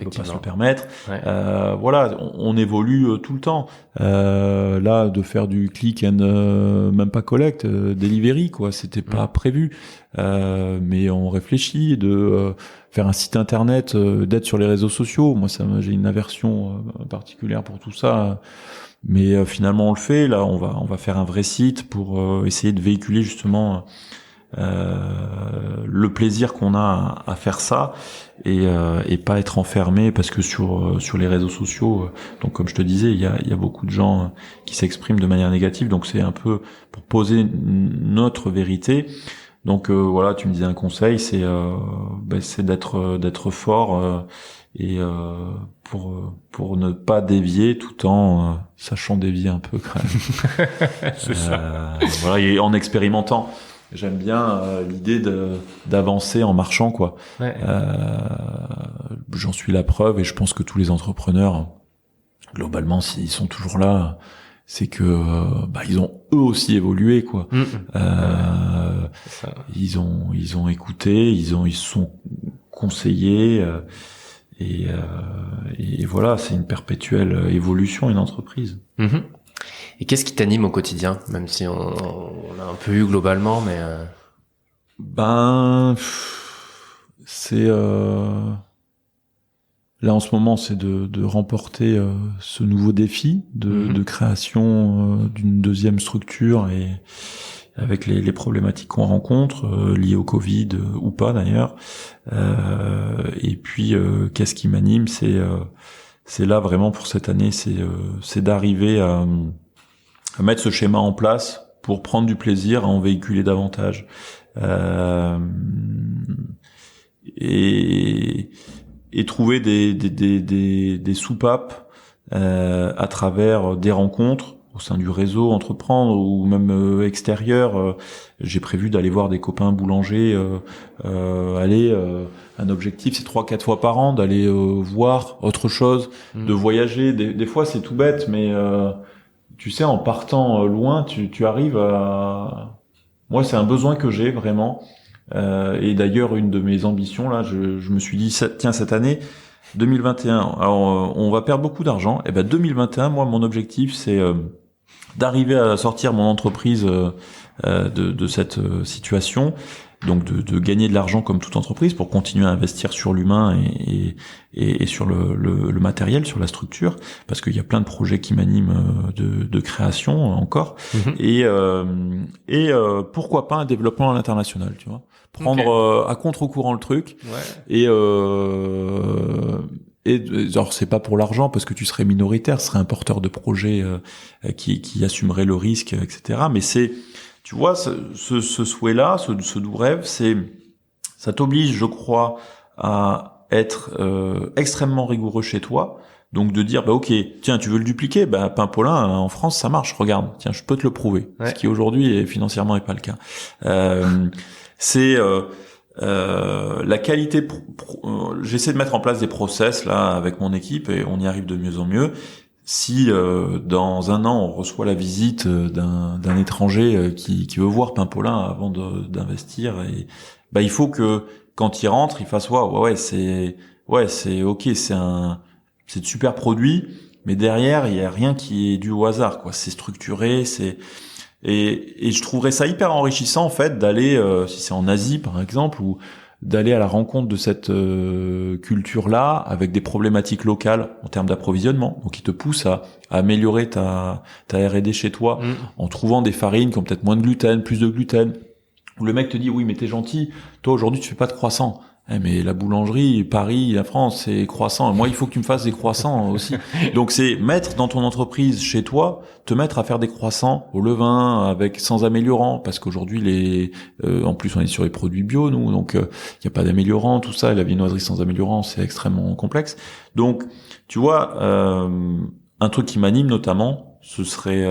On peut pas se le permettre. Voilà, on évolue tout le temps. Là, de faire du click and même pas collect, delivery, quoi, c'était pas prévu. Mais on réfléchit de faire un site internet, d'être sur les réseaux sociaux. Moi, j'ai une aversion particulière pour tout ça. Mais finalement, on le fait. Là, on va faire un vrai site pour essayer de véhiculer justement le plaisir qu'on a à faire ça et pas être enfermé parce que sur les réseaux sociaux donc comme je te disais il y a beaucoup de gens qui s'expriment de manière négative, donc c'est un peu pour poser notre vérité. Donc voilà, tu me disais un conseil, c'est d'être fort et pour ne pas dévier tout en sachant dévier un peu quand même. C'est ça. Voilà, et en expérimentant. J'aime bien l'idée d'avancer en marchant, quoi. J'en suis la preuve et je pense que tous les entrepreneurs, globalement, s'ils sont toujours là, c'est que ils ont eux aussi évolué, quoi. Ils ont écouté, ils se sont conseillés et voilà, c'est une perpétuelle évolution, une entreprise. Et qu'est-ce qui t'anime au quotidien, même si on l'a un peu eu globalement, mais c'est là en ce moment, c'est de remporter ce nouveau défi de création d'une deuxième structure avec les problématiques qu'on rencontre liées au Covid ou pas d'ailleurs. Et puis qu'est-ce qui m'anime, c'est là vraiment pour cette année, c'est d'arriver à mettre ce schéma en place pour prendre du plaisir à en véhiculer davantage. Et trouver des soupapes à travers des rencontres au sein du réseau entreprendre ou même extérieur. J'ai prévu d'aller voir des copains boulangers, un objectif c'est 3-4 fois par an d'aller voir autre chose, de voyager. Des fois c'est tout bête, mais tu sais, en partant loin, tu arrives à... Moi, c'est un besoin que j'ai vraiment. Et d'ailleurs, une de mes ambitions, là, je me suis dit, tiens, cette année, 2021, alors, on va perdre beaucoup d'argent. Et ben 2021, moi, mon objectif, c'est d'arriver à sortir mon entreprise de cette situation. Donc de gagner de l'argent comme toute entreprise pour continuer à investir sur l'humain et sur le matériel, sur la structure, parce qu'il y a plein de projets qui m'animent de création encore. Et pourquoi pas un développement à l'international, tu vois, prendre à contre-courant le truc. Et alors c'est pas pour l'argent parce que tu serais minoritaire, ce serait un porteur de projet qui assumerait le risque, etc. Mais c'est, tu vois, ce souhait-là, ce doux rêve, ça t'oblige, je crois, à être extrêmement rigoureux chez toi. Donc de dire, bah ok, tiens, tu veux le dupliquer, bah Pimpolin en France ça marche, regarde, tiens, je peux te le prouver. Ce qui aujourd'hui est financièrement est pas le cas. C'est la qualité. J'essaie de mettre en place des process là avec mon équipe et on y arrive de mieux en mieux. Si dans un an on reçoit la visite d'un étranger qui veut voir Pimpolin avant d'investir, et bah il faut que quand il rentre il fasse c'est ok, c'est de super produits, mais derrière il y a rien qui est dû au hasard, quoi. C'est structuré, et je trouverais ça hyper enrichissant en fait d'aller si c'est en Asie par exemple, ou d'aller à la rencontre de cette culture-là avec des problématiques locales en termes d'approvisionnement, donc qui te pousse à améliorer ta R&D chez toi en trouvant des farines qui ont peut-être moins de gluten, plus de gluten. Où le mec te dit oui mais t'es gentil, toi aujourd'hui tu fais pas de croissants. Mais la boulangerie, Paris, la France, c'est croissant. Moi, il faut que tu me fasses des croissants aussi. Donc, c'est mettre dans ton entreprise, chez toi, te mettre à faire des croissants au levain, sans améliorants, parce qu'aujourd'hui, en plus, on est sur les produits bio, nous, donc il y a pas d'améliorants, tout ça. Et la viennoiserie sans améliorants, c'est extrêmement complexe. Donc, tu vois, un truc qui m'anime notamment, ce serait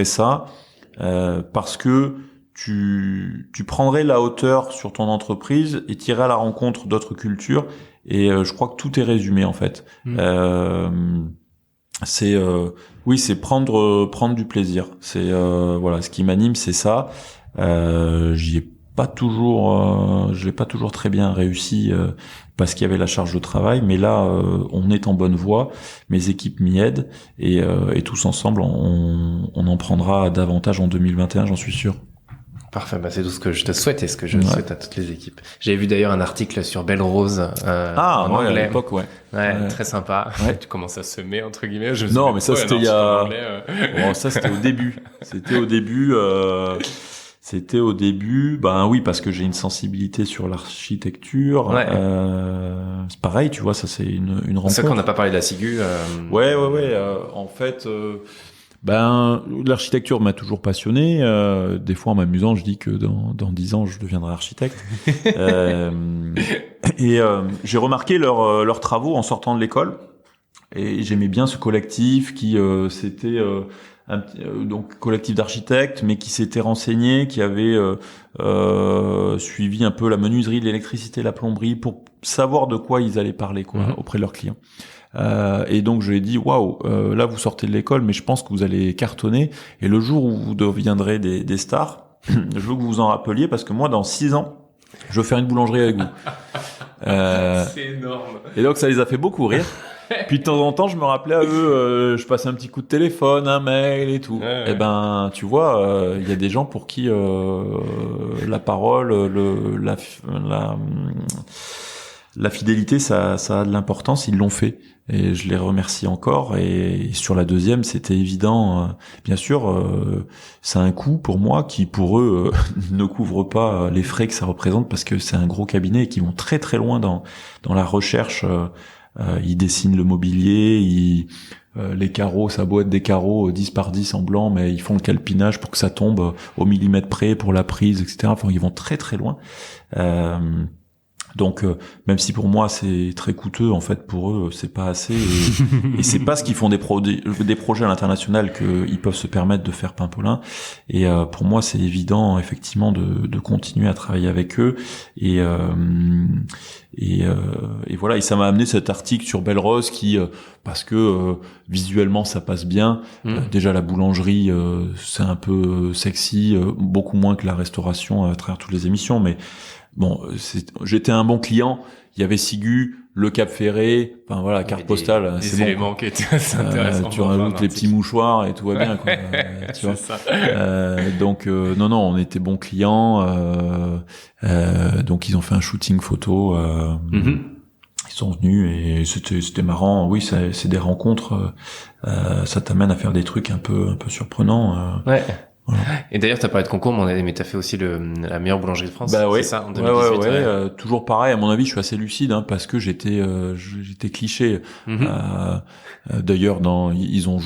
ça, parce que tu prendrais la hauteur sur ton entreprise et t'irais à la rencontre d'autres cultures, et je crois que tout est résumé en fait. C'est prendre du plaisir. C'est voilà, ce qui m'anime, c'est ça. Je l'ai pas toujours très bien réussi parce qu'il y avait la charge de travail, mais là on est en bonne voie. Mes équipes m'y aident, et tous ensemble on en prendra davantage en 2021, j'en suis sûr. Parfait, c'est tout ce que je te souhaite et ce que je souhaite à toutes les équipes. J'avais vu d'ailleurs un article sur Belle Rose en anglais. À l'époque, très sympa. Tu commences à semer entre guillemets. Non, mais ça c'était il y a. Ça c'était au début. C'était au début. Ben oui, parce que j'ai une sensibilité sur l'architecture. C'est pareil, tu vois, ça c'est une rencontre. C'est ça qu'on n'a pas parlé de la Sigu. Ouais. En fait. L'architecture m'a toujours passionné. Des fois, en m'amusant, je dis que dans 10 ans, je deviendrai architecte. J'ai remarqué leurs travaux en sortant de l'école. Et j'aimais bien ce collectif qui c'était donc collectif d'architectes, mais qui s'était renseigné, qui avait suivi un peu la menuiserie, l'électricité, la plomberie, pour savoir de quoi ils allaient parler, auprès de leurs clients. Et donc je lui ai dit waouh, là vous sortez de l'école, mais je pense que vous allez cartonner, et le jour où vous deviendrez des stars, je veux que vous vous en rappeliez, parce que moi dans 6 ans je veux faire une boulangerie avec vous. C'est énorme. Et donc ça les a fait beaucoup rire. Puis de temps en temps je me rappelais à eux, je passais un petit coup de téléphone, un mail et tout. Et ben tu vois, il y a des gens pour qui la parole, la fidélité, ça a de l'importance. Ils l'ont fait et je les remercie encore. Et sur la deuxième, c'était évident. Bien sûr, c'est un coût pour moi qui, pour eux, ne couvre pas les frais que ça représente parce que c'est un gros cabinet et qui vont très très loin dans la recherche. Ils dessinent le mobilier, les carreaux, ça a beau être des carreaux 10 par 10 en blanc, mais ils font le calpinage pour que ça tombe au millimètre près pour la prise, etc. Enfin, ils vont très très loin. Donc même si pour moi c'est très coûteux, en fait pour eux c'est pas assez et c'est pas ce qu'ils font des projets à l'international qu'ils peuvent se permettre de faire Pimpolin. Et pour moi c'est évident effectivement de continuer à travailler avec eux et voilà. Et ça m'a amené cet article sur Belle Rose qui parce que visuellement ça passe bien. Déjà la boulangerie c'est un peu sexy, beaucoup moins que la restauration à travers toutes les émissions, mais bon, j'étais un bon client. Il y avait Sigu, le Cap Ferré, enfin voilà, carte postale, c'est bon. Des éléments qui étaient assez intéressants. Tu rajoutes les petits mouchoirs et tout va bien, quoi. Tu vois. Ça. Donc non, on était bons clients. Donc ils ont fait un shooting photo. Ils sont venus et c'était marrant. Oui, c'est des rencontres. Ça t'amène à faire des trucs un peu surprenants. Ouais. Voilà. Et d'ailleurs, t'as parlé de concours, mais t'as fait aussi la meilleure boulangerie de France. Bah ouais. C'est ça, en 2018. Ouais. Toujours pareil. À mon avis, je suis assez lucide, parce que j'étais cliché. D'ailleurs, ils ont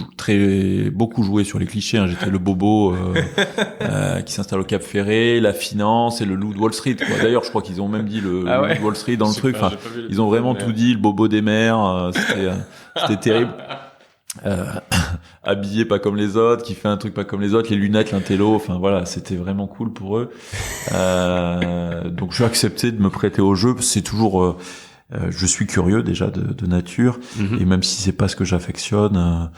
beaucoup joué sur les clichés. J'étais le bobo qui s'installe au Cap Ferré, la finance et le loup de Wall Street. Quoi. D'ailleurs, je crois qu'ils ont même dit le loup de Wall Street dans le truc. Enfin, ils ont vraiment tout dit. Le bobo des mers. C'était terrible. Habillé pas comme les autres, qui fait un truc pas comme les autres, les lunettes, l'intello, enfin voilà, c'était vraiment cool pour eux. Donc j'ai accepté de me prêter au jeu. C'est toujours, je suis curieux déjà de nature, et même si c'est pas ce que j'affectionne,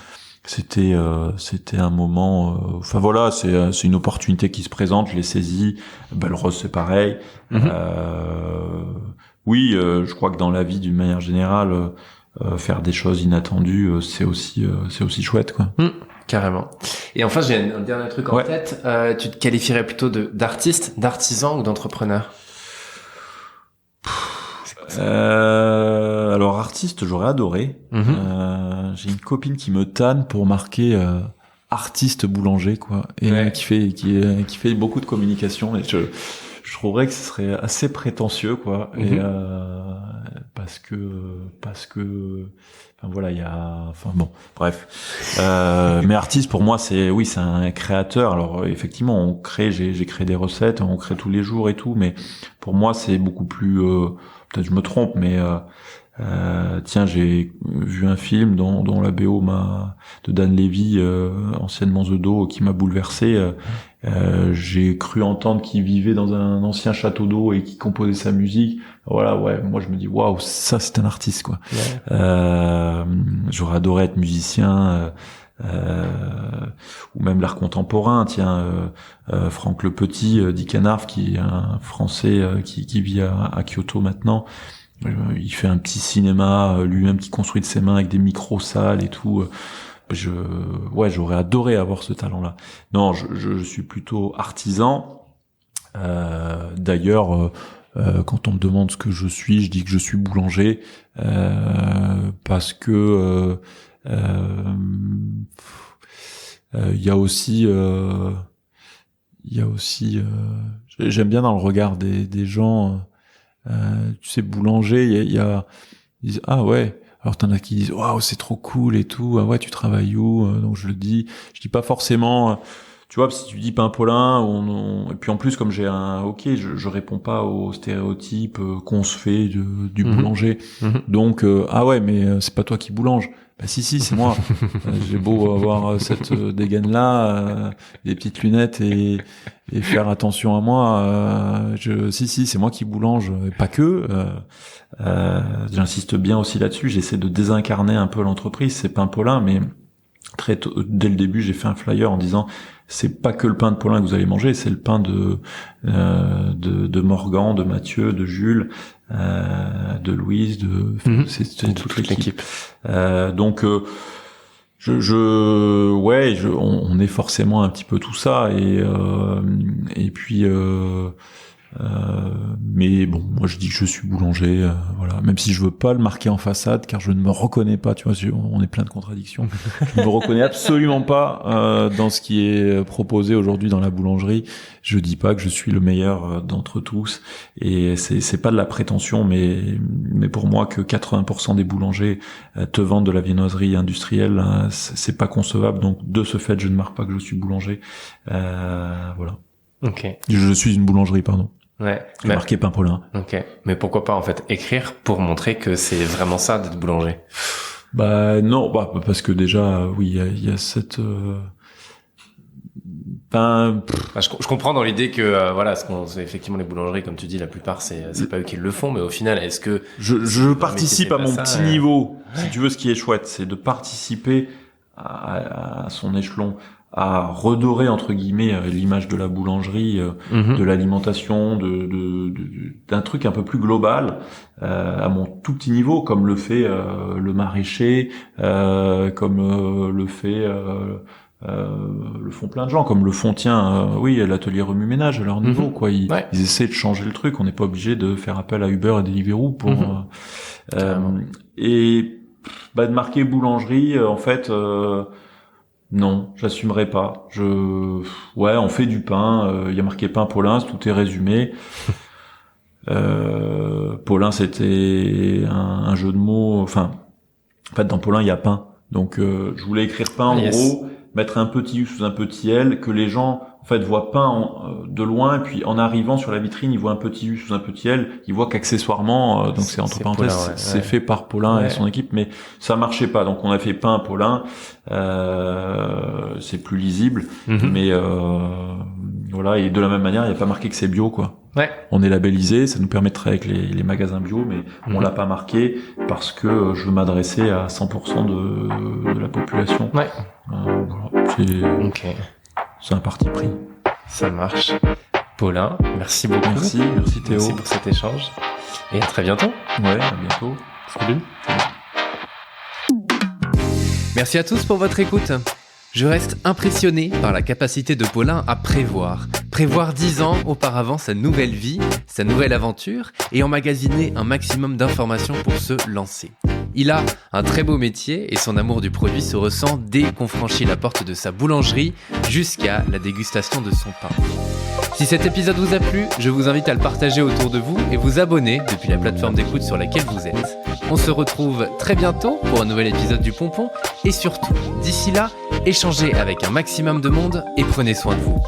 c'était un moment. Enfin voilà, c'est une opportunité qui se présente, je l'ai saisie. Belle Rose, c'est pareil. Oui, je crois que dans la vie d'une manière générale. Faire des choses inattendues, c'est aussi chouette, quoi. Carrément. Et enfin, j'ai un dernier truc en tête. Tu te qualifierais plutôt d'artiste, d'artisan ou d'entrepreneur? Alors artiste, j'aurais adoré. J'ai une copine qui me tanne pour marquer artiste boulanger, quoi, et qui fait beaucoup de communication. Et je trouverais que ce serait assez prétentieux, quoi. Et parce que enfin voilà, bref. Mais artiste pour moi c'est un créateur. Alors effectivement, j'ai créé des recettes, on crée tous les jours et tout, mais pour moi c'est beaucoup plus peut-être je me trompe, mais tiens, j'ai vu un film dont la BO de Dan Levy, anciennement The Do, qui m'a bouleversé. J'ai cru entendre qu'il vivait dans un ancien château d'eau et qu'il composait sa musique. Voilà, moi je me dis waouh, ça c'est un artiste, quoi. J'aurais adoré être musicien, ou même l'art contemporain. Tiens, Franck Le Petit, Dick Anarf, qui est un Français qui vit à Kyoto maintenant. Il fait un petit cinéma lui-même qui construit de ses mains avec des micros sales et tout. J'aurais adoré avoir ce talent-là. Non, je suis plutôt artisan. D'ailleurs, quand on me demande ce que je suis, je dis que je suis boulanger, parce que il y a aussi j'aime bien dans le regard des gens. Tu sais, boulanger, ils disent ah ouais. Alors t'en as qui disent waouh, c'est trop cool et tout. Ah ouais, tu travailles où? Donc je dis pas forcément. Tu vois, si tu dis Pimpolin, et puis en plus comme j'ai je réponds pas aux stéréotypes qu'on se fait du boulanger. Donc ah ouais, mais c'est pas toi qui boulange. Bah si, c'est moi. J'ai beau avoir cette dégaine-là, des petites lunettes et faire attention à moi. C'est moi qui boulange, pas que. J'insiste bien aussi là-dessus. J'essaie de désincarner un peu l'entreprise. C'est Pimpolin, mais très tôt, dès le début, j'ai fait un flyer en disant c'est pas que le pain de Paulin que vous allez manger, c'est le pain de Morgan, de Mathieu, de Jules, de Louise, c'est toute l'équipe. Donc on est forcément un petit peu tout ça et puis Mais bon, moi je dis que je suis boulanger, voilà. Même si je veux pas le marquer en façade, car je ne me reconnais pas. Tu vois, on est plein de contradictions. Je ne me reconnais absolument pas dans ce qui est proposé aujourd'hui dans la boulangerie. Je dis pas que je suis le meilleur d'entre tous, et c'est pas de la prétention, mais pour moi que 80% des boulangers te vendent de la viennoiserie industrielle, c'est pas concevable. Donc de ce fait, je ne marque pas que je suis boulanger. Voilà. Ok. Je suis une boulangerie, pardon. Ouais. J'ai marqué pain Paulin. Ok. Mais pourquoi pas en fait écrire pour montrer que c'est vraiment ça d'être boulanger? Bah non, parce que déjà, oui, il y a cette. Je comprends dans l'idée que voilà, effectivement les boulangeries, comme tu dis, la plupart c'est pas eux qui le font, mais au final, est-ce que je participe à mon petit niveau. Si tu veux, ce qui est chouette, c'est de participer à son échelon, à redorer entre guillemets l'image de la boulangerie, de l'alimentation, d'un truc un peu plus global, à mon tout petit niveau, comme le fait le maraîcher, comme le fait le font plein de gens, comme le font l'atelier remue-ménage à leur niveau, quoi. Ils essaient de changer le truc. On n'est pas obligé de faire appel à Uber et Deliveroo pour et de marquer boulangerie, en fait. Non, j'assumerai pas. On fait du pain. Il y a marqué pain Paulin, tout est résumé. Paulin, c'était un jeu de mots. Enfin, en fait, dans Paulin, il y a pain. Donc, je voulais écrire pain en gros, mettre un petit U sous un petit L, que les gens en fait voient pain de loin, et puis en arrivant sur la vitrine, ils voient un petit U sous un petit L, ils voient qu'accessoirement, donc c'est entre parenthèses, Paulin, c'est fait par Paulin et son équipe, mais ça marchait pas. Donc on a fait pain Paulin, c'est plus lisible, mais voilà. Et de la même manière, il n'y a pas marqué que c'est bio, quoi. Ouais. On est labellisé, ça nous permet de travailler avec les magasins bio, mais on l'a pas marqué parce que je veux m'adresser à 100% de la population. Ouais. Voilà. C'est un parti pris. Ça marche. Paulin, merci beaucoup. Merci Théo. Merci pour cet échange. Et à très bientôt. Ouais, à bientôt. Salut. Merci à tous pour votre écoute. Je reste impressionné par la capacité de Paulin à prévoir. Prévoir 10 ans auparavant sa nouvelle vie, sa nouvelle aventure, et emmagasiner un maximum d'informations pour se lancer. Il a un très beau métier et son amour du produit se ressent dès qu'on franchit la porte de sa boulangerie jusqu'à la dégustation de son pain. Si cet épisode vous a plu, je vous invite à le partager autour de vous et vous abonner depuis la plateforme d'écoute sur laquelle vous êtes. On se retrouve très bientôt pour un nouvel épisode du Pompon et surtout, d'ici là, échangez avec un maximum de monde et prenez soin de vous.